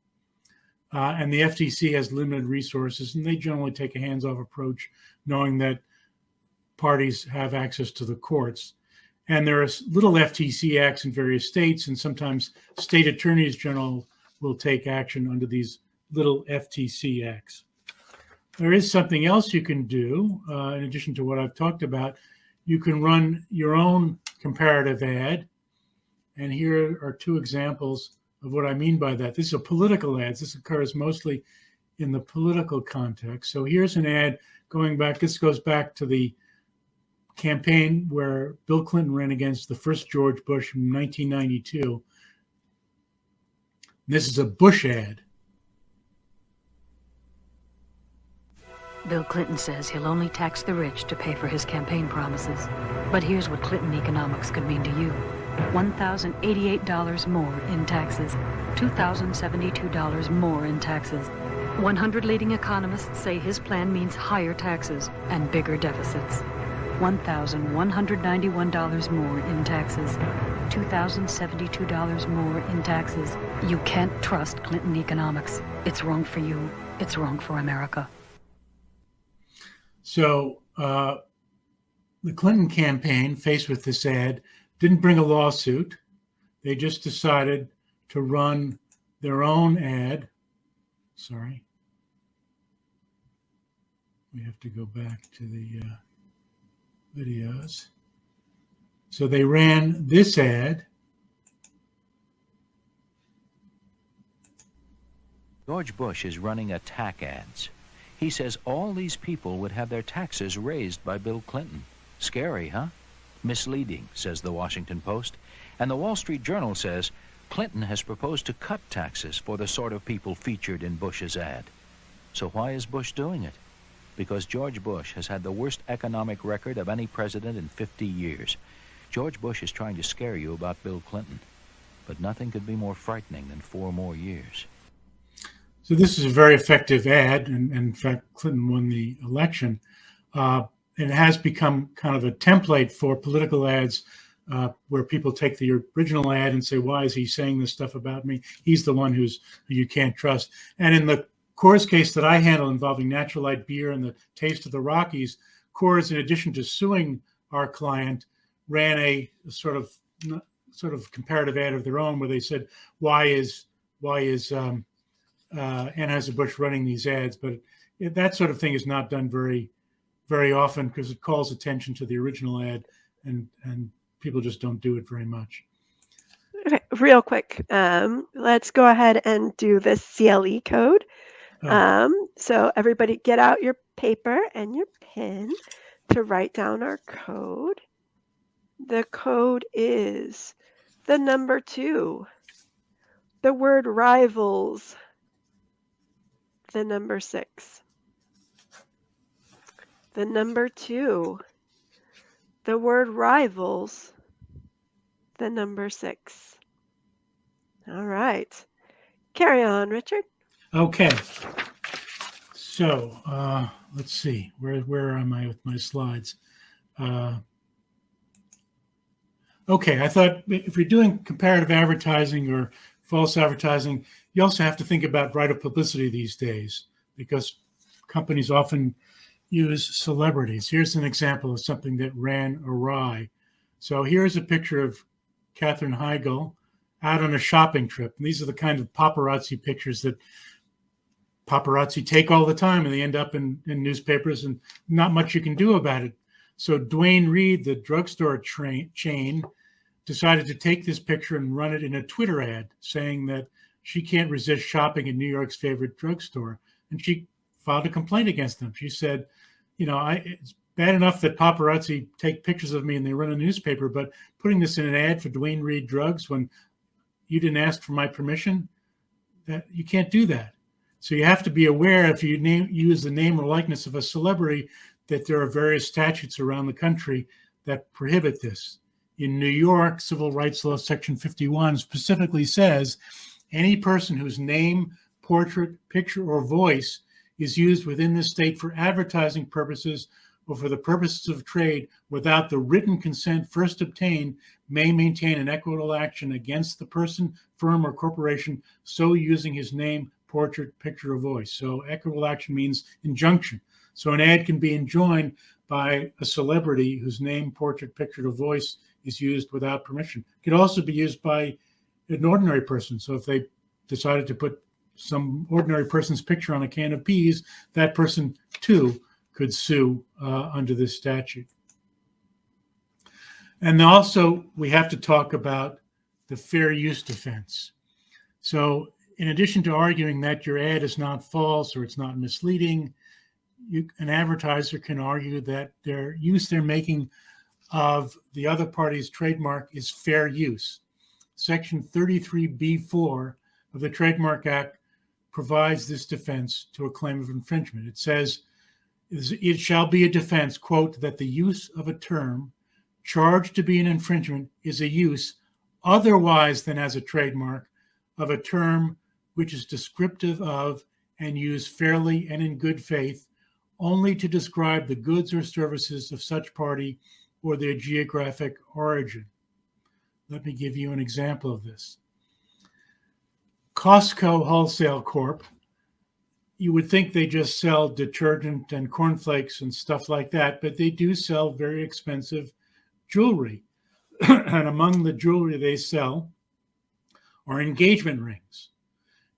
And the FTC has limited resources, and they generally take a hands-off approach, knowing that parties have access to the courts. And there are little FTC acts in various states, and sometimes state attorneys general will take action under these little FTC acts. There is something else you can do, in addition to what I've talked about. You can run your own comparative ad. And here are two examples of what I mean by that. This is a political ad. This occurs mostly in the political context. So here's an ad going back. This goes back to the campaign where Bill Clinton ran against the first George Bush in 1992. This is a Bush ad. Bill Clinton says he'll only tax the rich to pay for his campaign promises. But here's what Clinton economics could mean to you. $1,088 more in taxes, $2,072 more in taxes. 100 leading economists say his plan means higher taxes and bigger deficits. $1,191 more in taxes, $2,072 more in taxes. You can't trust Clinton economics. It's wrong for you. It's wrong for America. So the Clinton campaign, faced with this ad, didn't bring a lawsuit. They just decided to run their own ad. Sorry. We have to go back to the videos. So they ran this ad. George Bush is running attack ads. He says all these people would have their taxes raised by Bill Clinton. Scary, huh? Misleading, says the Washington Post. And the Wall Street Journal says Clinton has proposed to cut taxes for the sort of people featured in Bush's ad. So why is Bush doing it? Because George Bush has had the worst economic record of any president in 50 years. George Bush is trying to scare you about Bill Clinton. But nothing could be more frightening than 4 more years. So this is a very effective ad, and in fact, Clinton won the election. It has become kind of a template for political ads where people take the original ad and say, why is he saying this stuff about me? He's the one who you can't trust. And in the Coors case that I handle involving Natural Light Beer and the Taste of the Rockies, Coors, in addition to suing our client, ran a sort of comparative ad of their own where they said, why is Anheuser-Busch running these ads? But that sort of thing is not done very often because it calls attention to the original ad, and people just don't do it very much. Okay, real quick, let's go ahead and do the CLE code. So everybody get out your paper and your pen to write down our code. The code is the number 2, the word rivals, the number 6. The number 2, the word rivals, the number 6. All right. Carry on, Richard. Okay. So let's see. Where am I with my slides? Okay, I thought if you're doing comparative advertising or false advertising, you also have to think about right of publicity these days because companies often use celebrities. Here's an example of something that ran awry. So here's a picture of Katherine Heigl out on a shopping trip. And these are the kind of paparazzi pictures that paparazzi take all the time, and they end up in newspapers, and not much you can do about it. So Duane Reade, the drugstore chain, decided to take this picture and run it in a Twitter ad saying that she can't resist shopping in New York's favorite drugstore. And she filed a complaint against them. She said, it's bad enough that paparazzi take pictures of me and they run a newspaper, but putting this in an ad for Duane Reade drugs when you didn't ask for my permission, that you can't do that. So you have to be aware if you use the name or likeness of a celebrity that there are various statutes around the country that prohibit this. In New York, Civil Rights Law Section 51 specifically says any person whose name, portrait, picture, or voice is used within the state for advertising purposes or for the purposes of trade without the written consent first obtained may maintain an equitable action against the person, firm, or corporation so using his name, portrait, picture, or voice. So equitable action means injunction. So an ad can be enjoined by a celebrity whose name, portrait, picture, or voice is used without permission. It could also be used by an ordinary person. So if they decided to put some ordinary person's picture on a can of peas, that person too could sue under this statute. And also we have to talk about the fair use defense. So in addition to arguing that your ad is not false or it's not misleading, an advertiser can argue that their use they're making of the other party's trademark is fair use. Section 33B4 of the Trademark Act provides this defense to a claim of infringement. It says, it shall be a defense, quote, that the use of a term charged to be an infringement is a use otherwise than as a trademark of a term which is descriptive of and used fairly and in good faith only to describe the goods or services of such party or their geographic origin. Let me give you an example of this. Costco Wholesale Corp., you would think they just sell detergent and cornflakes and stuff like that, but they do sell very expensive jewelry. And among the jewelry they sell are engagement rings.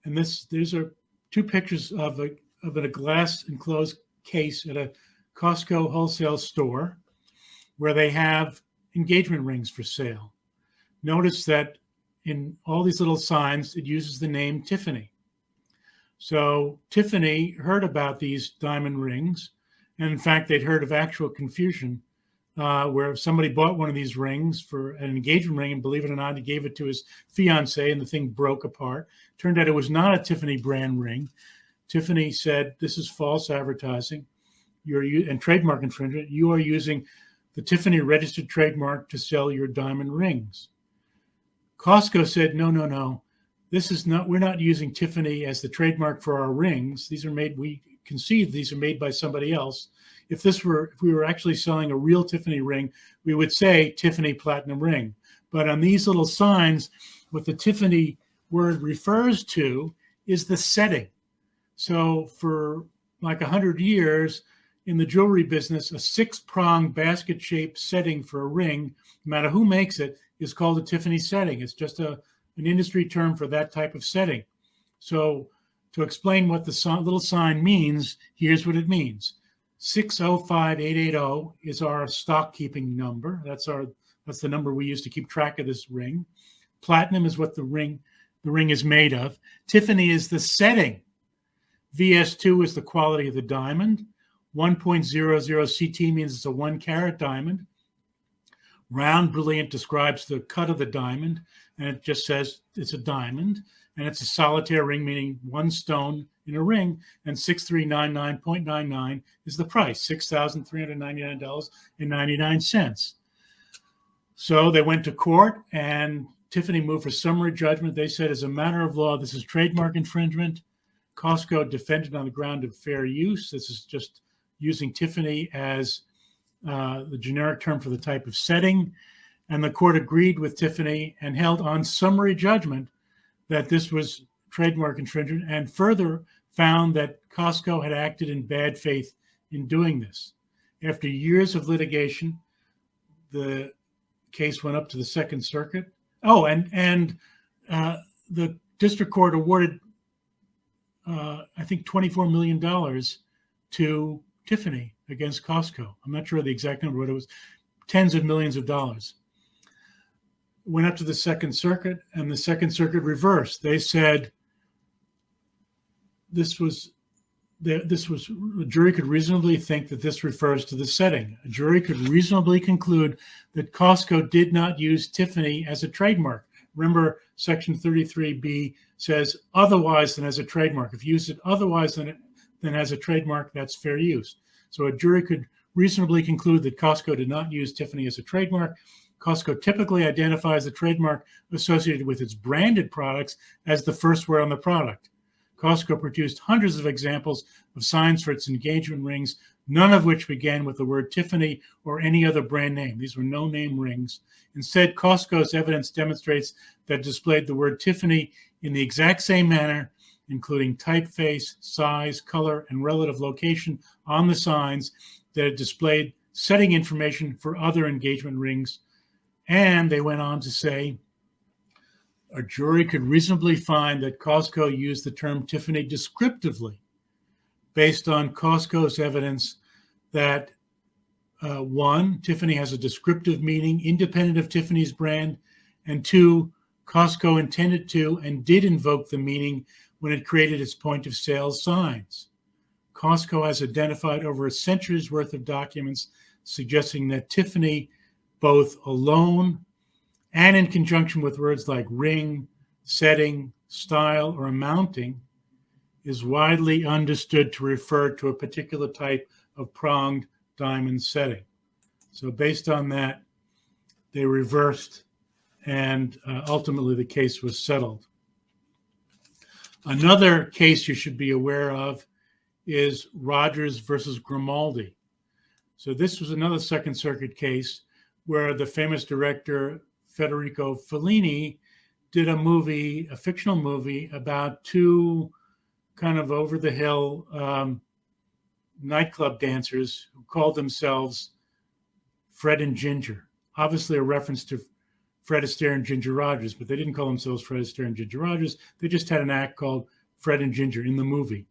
And these are two pictures of a glass enclosed case at a Costco wholesale store where they have engagement rings for sale. Notice that in all these little signs, it uses the name Tiffany. So Tiffany heard about these diamond rings. And in fact, they'd heard of actual confusion where somebody bought one of these rings for an engagement ring, and believe it or not, he gave it to his fiance and the thing broke apart. Turned out it was not a Tiffany brand ring. Tiffany said, this is false advertising and trademark infringement. You are using the Tiffany registered trademark to sell your diamond rings. Costco said, no. This is not, we're not using Tiffany as the trademark for our rings. These are made, we concede these are made by somebody else. If we were actually selling a real Tiffany ring, we would say Tiffany Platinum Ring. But on these little signs, what the Tiffany word refers to is the setting. So for like 100 years in the jewelry business, a 6-pronged basket-shaped setting for a ring, no matter who makes it, is called a Tiffany setting. It's just an industry term for that type of setting. So to explain what the little sign means, here's what it means. 605880 is our stock keeping number. That's the number we use to keep track of this ring. Platinum is what the ring is made of. Tiffany is the setting. VS2 is the quality of the diamond. 1.00 CT means it's a 1-carat diamond. Round brilliant describes the cut of the diamond, and it just says it's a diamond. And it's a solitaire ring, meaning one stone in a ring, and 6399.99 is the price, $6,399.99. So they went to court, and Tiffany moved for summary judgment. They said, as a matter of law, this is trademark infringement. Costco defended on the ground of fair use. This is just using Tiffany as the generic term for the type of setting. And the court agreed with Tiffany and held on summary judgment that this was trademark infringement, and further found that Costco had acted in bad faith in doing this. After years of litigation, the case went up to the Second Circuit. Oh, and the district court awarded, I think, $24 million to Tiffany against Costco. I'm not sure the exact number, but it was tens of millions of dollars. Went up to the Second Circuit, and the Second Circuit reversed. They said a jury could reasonably think that this refers to the setting. A jury could reasonably conclude that Costco did not use Tiffany as a trademark. Remember, Section 33B says otherwise than as a trademark. If you use it otherwise than as a trademark, that's fair use. So a jury could reasonably conclude that Costco did not use Tiffany as a trademark, Costco typically identifies the trademark associated with its branded products as the first word on the product. Costco produced hundreds of examples of signs for its engagement rings, none of which began with the word Tiffany or any other brand name. These were no-name rings. Instead, Costco's evidence demonstrates that it displayed the word Tiffany in the exact same manner, including typeface, size, color, and relative location on the signs, that it displayed setting information for other engagement rings. And they went on to say, a jury could reasonably find that Costco used the term Tiffany descriptively based on Costco's evidence that, one, Tiffany has a descriptive meaning independent of Tiffany's brand, and two, Costco intended to and did invoke the meaning when it created its point of sale signs. Costco has identified over a century's worth of documents suggesting that Tiffany, both alone and in conjunction with words like ring, setting, style, or mounting, is widely understood to refer to a particular type of pronged diamond setting. So based on that, they reversed, and ultimately the case was settled. Another case you should be aware of is Rogers versus Grimaldi. So this was another Second Circuit case where the famous director Federico Fellini did a fictional movie about two kind of over-the-hill nightclub dancers who called themselves Fred and Ginger. Obviously a reference to Fred Astaire and Ginger Rogers, but they didn't call themselves Fred Astaire and Ginger Rogers. They just had an act called Fred and Ginger in the movie.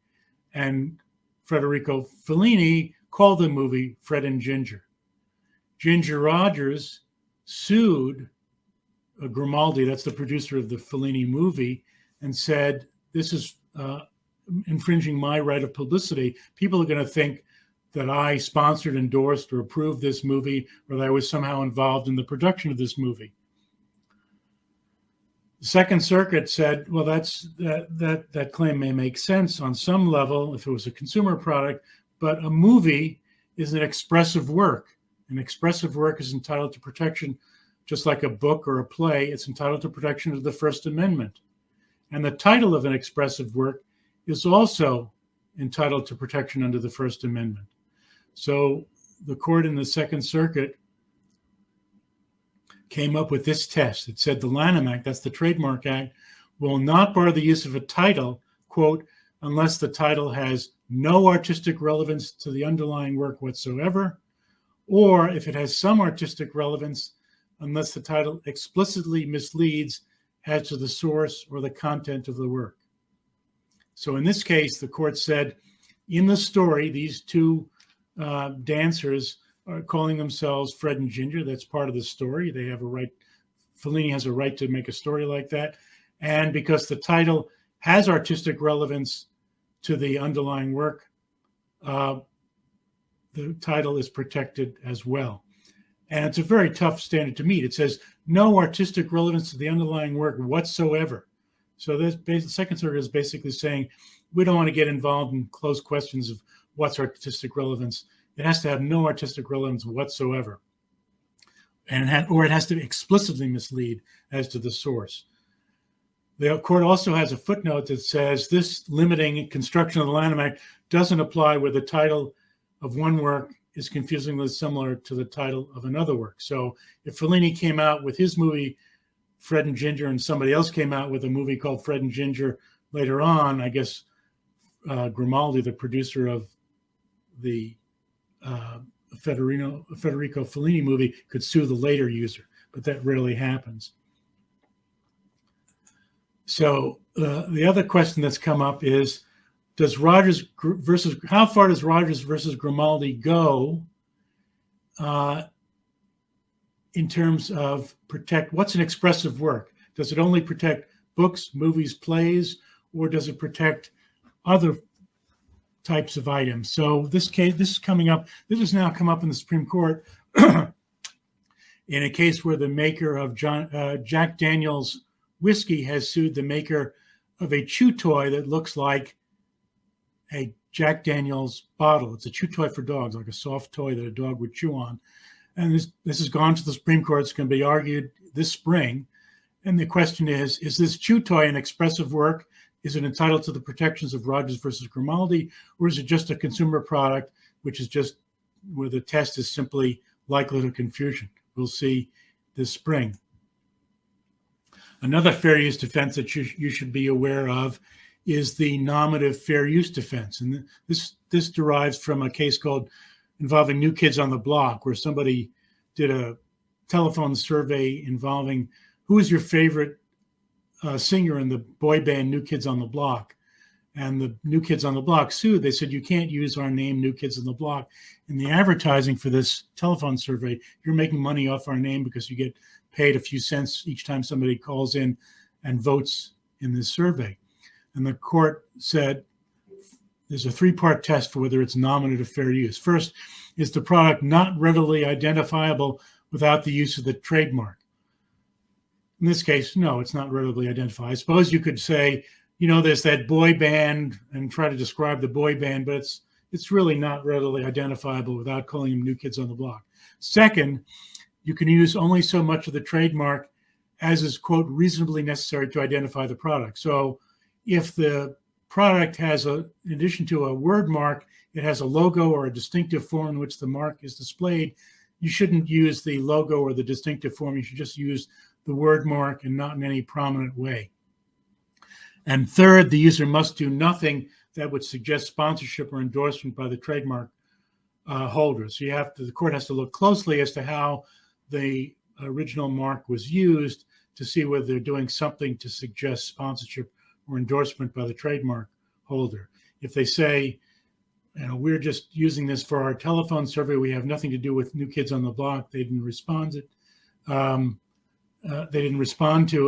And Federico Fellini called the movie Fred and Ginger. Ginger Rogers sued Grimaldi, that's the producer of the Fellini movie, and said, this is infringing my right of publicity. People are going to think that I sponsored, endorsed, or approved this movie, or that I was somehow involved in the production of this movie. The Second Circuit said, well, that claim may make sense on some level if it was a consumer product, but a movie is an expressive work. An expressive work is entitled to protection, just like a book or a play. It's entitled to protection of the First Amendment. And the title of an expressive work is also entitled to protection under the First Amendment. So the court in the Second Circuit came up with this test. It said the Lanham Act, that's the Trademark Act, will not bar the use of a title, quote, unless the title has no artistic relevance to the underlying work whatsoever, or if it has some artistic relevance, unless the title explicitly misleads as to the source or the content of the work. So in this case, the court said, in the story, these two dancers are calling themselves Fred and Ginger. That's part of the story. They have a right, Fellini has a right to make a story like that. And because the title has artistic relevance to the underlying work, the title is protected as well. And it's a very tough standard to meet. It says no artistic relevance to the underlying work whatsoever. So the Second Circuit is basically saying we don't want to get involved in close questions of what's artistic relevance. It has to have no artistic relevance whatsoever. Or it has to explicitly mislead as to the source. The court also has a footnote that says this limiting construction of the Lanham Act doesn't apply where the title of one work is confusingly similar to the title of another work. So if Fellini came out with his movie, Fred and Ginger, and somebody else came out with a movie called Fred and Ginger later on, I guess Grimaldi, the producer of the Federico Fellini movie, could sue the later user, but that rarely happens. So the other question that's come up is, how far does Rogers versus Grimaldi go in terms of what's an expressive work? Does it only protect books, movies, plays, or does it protect other types of items? So this has now come up in the Supreme Court in a case where the maker of Jack Daniel's whiskey has sued the maker of a chew toy that looks like a Jack Daniel's bottle. It's a chew toy for dogs, like a soft toy that a dog would chew on. And this has gone to the Supreme Court. It's going to be argued this spring. And the question is this chew toy an expressive work? Is it entitled to the protections of Rogers versus Grimaldi, or is it just a consumer product, which is just where the test is simply likelihood of confusion? We'll see this spring. Another fair use defense that you should be aware of is the nominative fair use defense. And this derives from a case called involving New Kids on the Block, where somebody did a telephone survey involving who is your favorite singer in the boy band New Kids on the Block. And the New Kids on the Block sued. They said, you can't use our name, New Kids on the Block, in the advertising for this telephone survey. You're making money off our name because you get paid a few cents each time somebody calls in and votes in this survey. And the court said there's a three-part test for whether it's nominative fair use. First, is the product not readily identifiable without the use of the trademark? In this case, no, it's not readily identified. I suppose you could say, there's that boy band and try to describe the boy band, but it's really not readily identifiable without calling them New Kids on the Block. Second, you can use only so much of the trademark as is, quote, reasonably necessary to identify the product. So if the product has, in addition to a word mark, it has a logo or a distinctive form in which the mark is displayed, you shouldn't use the logo or the distinctive form. You should just use the word mark and not in any prominent way. And third, the user must do nothing that would suggest sponsorship or endorsement by the trademark holder. So the court has to look closely as to how the original mark was used to see whether they're doing something to suggest sponsorship or endorsement by the trademark holder. If they say, we're just using this for our telephone survey, we have nothing to do with New Kids on the Block, they didn't respond to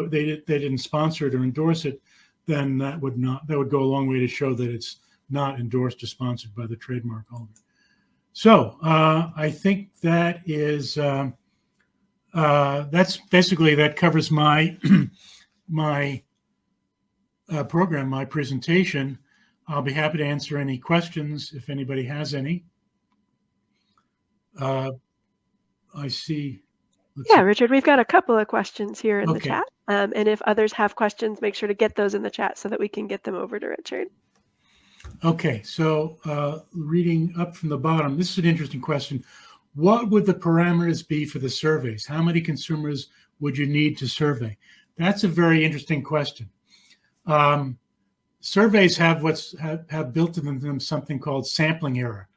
it. They didn't sponsor it or endorse it, then that would go a long way to show that it's not endorsed or sponsored by the trademark holder. So I think that is that covers my my program, my presentation. I'll be happy to answer any questions if anybody has any. I see. Yeah, Richard, we've got a couple of questions here in the Okay. chat. And if others have questions, make sure to get those in the chat so that we can get them over to Richard. Okay, so reading up from the bottom, this is an interesting question. What would the parameters be for the surveys? How many consumers would you need to survey? That's a very interesting question. Surveys have built into them something called sampling error.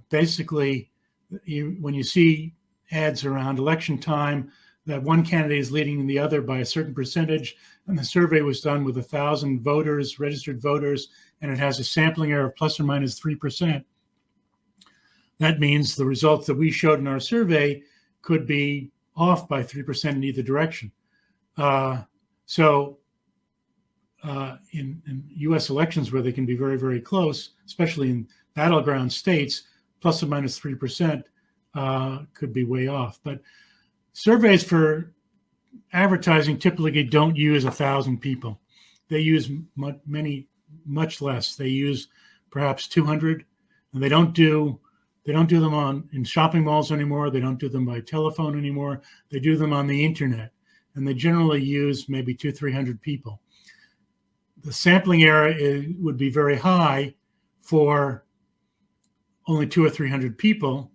Basically, when you see ads around election time that one candidate is leading the other by a certain percentage, and the survey was done with 1,000 voters, registered voters, and it has a sampling error of plus or minus 3%. That means the results that we showed in our survey could be off by 3% in either direction. In U.S. elections where they can be very, very close, especially in battleground states, plus or minus 3% could be way off. But surveys for advertising typically don't use 1,000 people. They use much less. They use perhaps 200, and they don't do them in shopping malls anymore. They don't do them by telephone anymore. They do them on the internet, and they generally use maybe 200-300 people. The sampling error would be very high for only 200 or 300 people,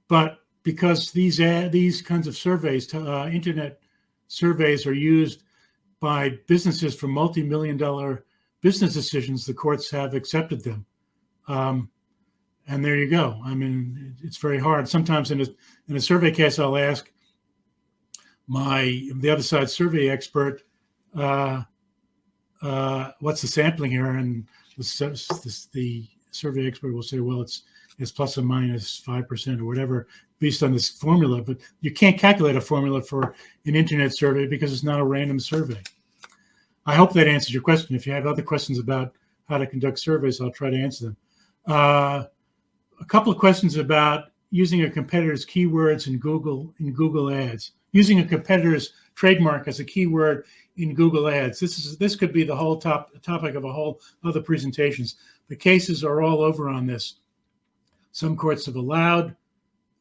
but because these kinds of surveys, internet surveys, are used by businesses for multi-million-dollar business decisions, the courts have accepted them. And there you go. I mean, it's very hard. Sometimes in a survey case, I'll ask the other side survey expert, what's the sampling error? And the survey expert will say, well, it's plus or minus 5% or whatever, based on this formula. But you can't calculate a formula for an internet survey because it's not a random survey. I hope that answers your question. If you have other questions about how to conduct surveys, I'll try to answer them. A couple of questions about using a competitor's keywords in Google Ads. Using a competitor's trademark as a keyword in Google Ads. This could be the whole topic of a whole other presentations. The cases are all over on this. Some courts have allowed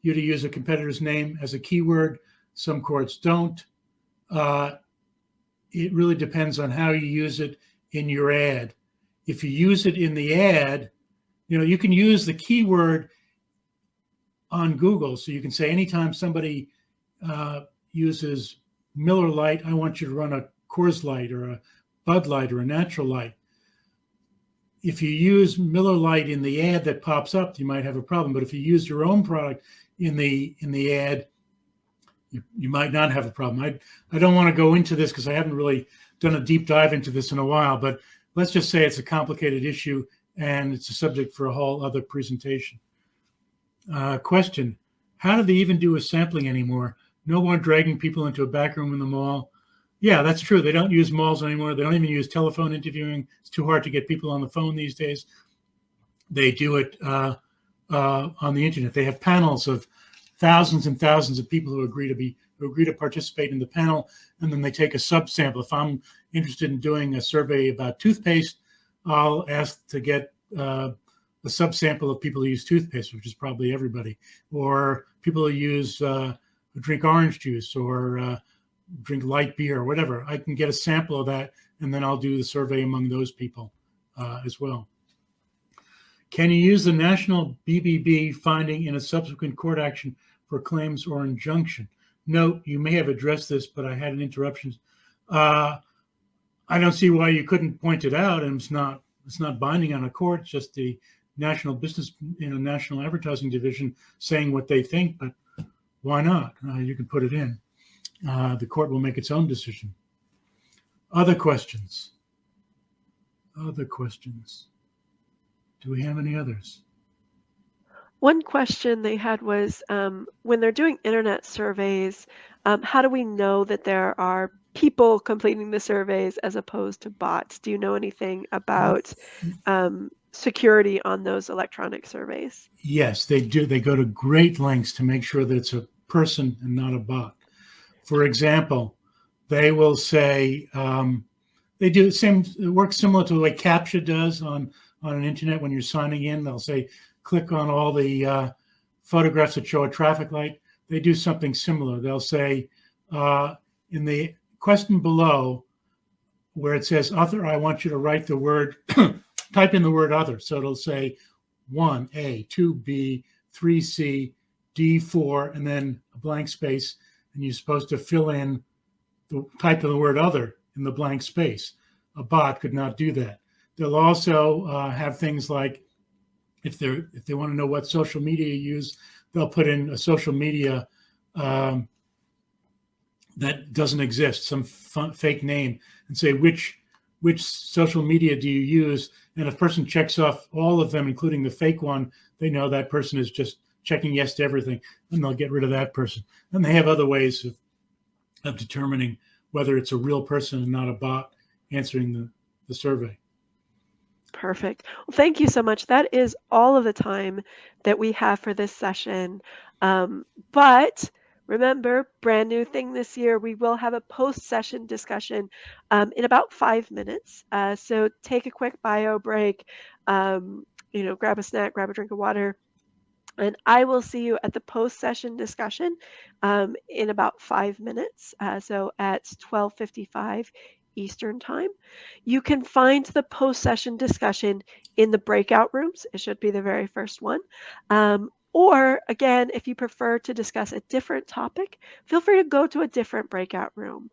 you to use a competitor's name as a keyword. Some courts don't. It really depends on how you use it in your ad. If you use it in the ad, you can use the keyword on Google. So you can say anytime somebody uses Miller Lite, I want you to run a Coors Light or a Bud Light or a Natural Light. If you use Miller Lite in the ad that pops up, you might have a problem. But if you use your own product in the ad, you might not have a problem. I don't want to go into this because I haven't really done a deep dive into this in a while, but let's just say it's a complicated issue and it's a subject for a whole other presentation. Question, how do they even do a sampling anymore? No more dragging people into a back room in the mall. Yeah, that's true. They don't use malls anymore. They don't even use telephone interviewing. It's too hard to get people on the phone these days. They do it on the internet. They have panels of thousands and thousands of people who agree to participate in the panel, and then they take a subsample. If I'm interested in doing a survey about toothpaste, I'll ask to get a subsample of people who use toothpaste, which is probably everybody, or people who who drink orange juice or drink light beer or whatever. I can get a sample of that, and then I'll do the survey among those people as well. Can you use the national BBB finding in a subsequent court action for claims or injunction? Note, you may have addressed this, but I had an interruption. I don't see why you couldn't point it out, and it's not binding on a court, just the national business, national advertising division saying what they think, but why not? You can put it in. The court will make its own decision. Other questions? Other questions? Do we have any others? One question they had was, when they're doing internet surveys, how do we know that there are people completing the surveys as opposed to bots? Do you know anything about security on those electronic surveys? Yes, they do. They go to great lengths to make sure that it's a person and not a bot. For example, they will say, they do the same, it works similar to the way CAPTCHA does on an internet when you're signing in. They'll say, click on all the photographs that show a traffic light. They do something similar. They'll say, in the question below, where it says other, I want you to write the word, type in the word other. So it'll say 1A, 2B, 3C, D4, and then a blank space. And you're supposed to fill in the type of the word other in the blank space. A bot could not do that. They'll also have things like, if they want to know what social media you use, they'll put in a social media that doesn't exist, some fake name, and say which social media do you use? And if a person checks off all of them, including the fake one, they know that person is just checking yes to everything, and they'll get rid of that person. And they have other ways of determining whether it's a real person and not a bot answering the survey. Perfect. Well, thank you so much. That is all of the time that we have for this session. But remember, brand new thing this year, we will have a post-session discussion in about 5 minutes. So take a quick bio break, grab a snack, grab a drink of water, and I will see you at the post-session discussion in about 5 minutes, so at 12:55 Eastern Time. You can find the post-session discussion in the breakout rooms. It should be the very first one. Or again, if you prefer to discuss a different topic, feel free to go to a different breakout room.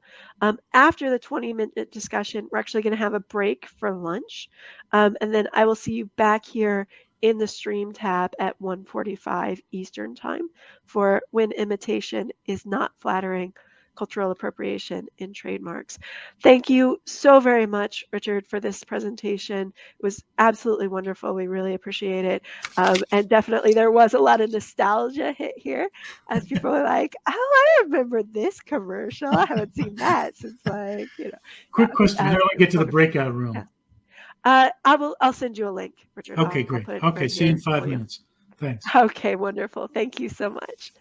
After the 20-minute discussion, we're actually going to have a break for lunch. And then I will see you back here in the stream tab at 1:45 Eastern Time for When Imitation is Not Flattering, Cultural Appropriation in Trademarks. Thank you so very much, Richard, for this presentation. It was absolutely wonderful. We really appreciate it. And definitely there was a lot of nostalgia hit here as people were like, oh, I remember this commercial. I haven't seen that since Quick question, how do I get to the breakout room? Yeah. I'll send you a link, Richard. Okay, great. Okay, see you in 5 minutes. Thanks. Okay, wonderful. Thank you so much.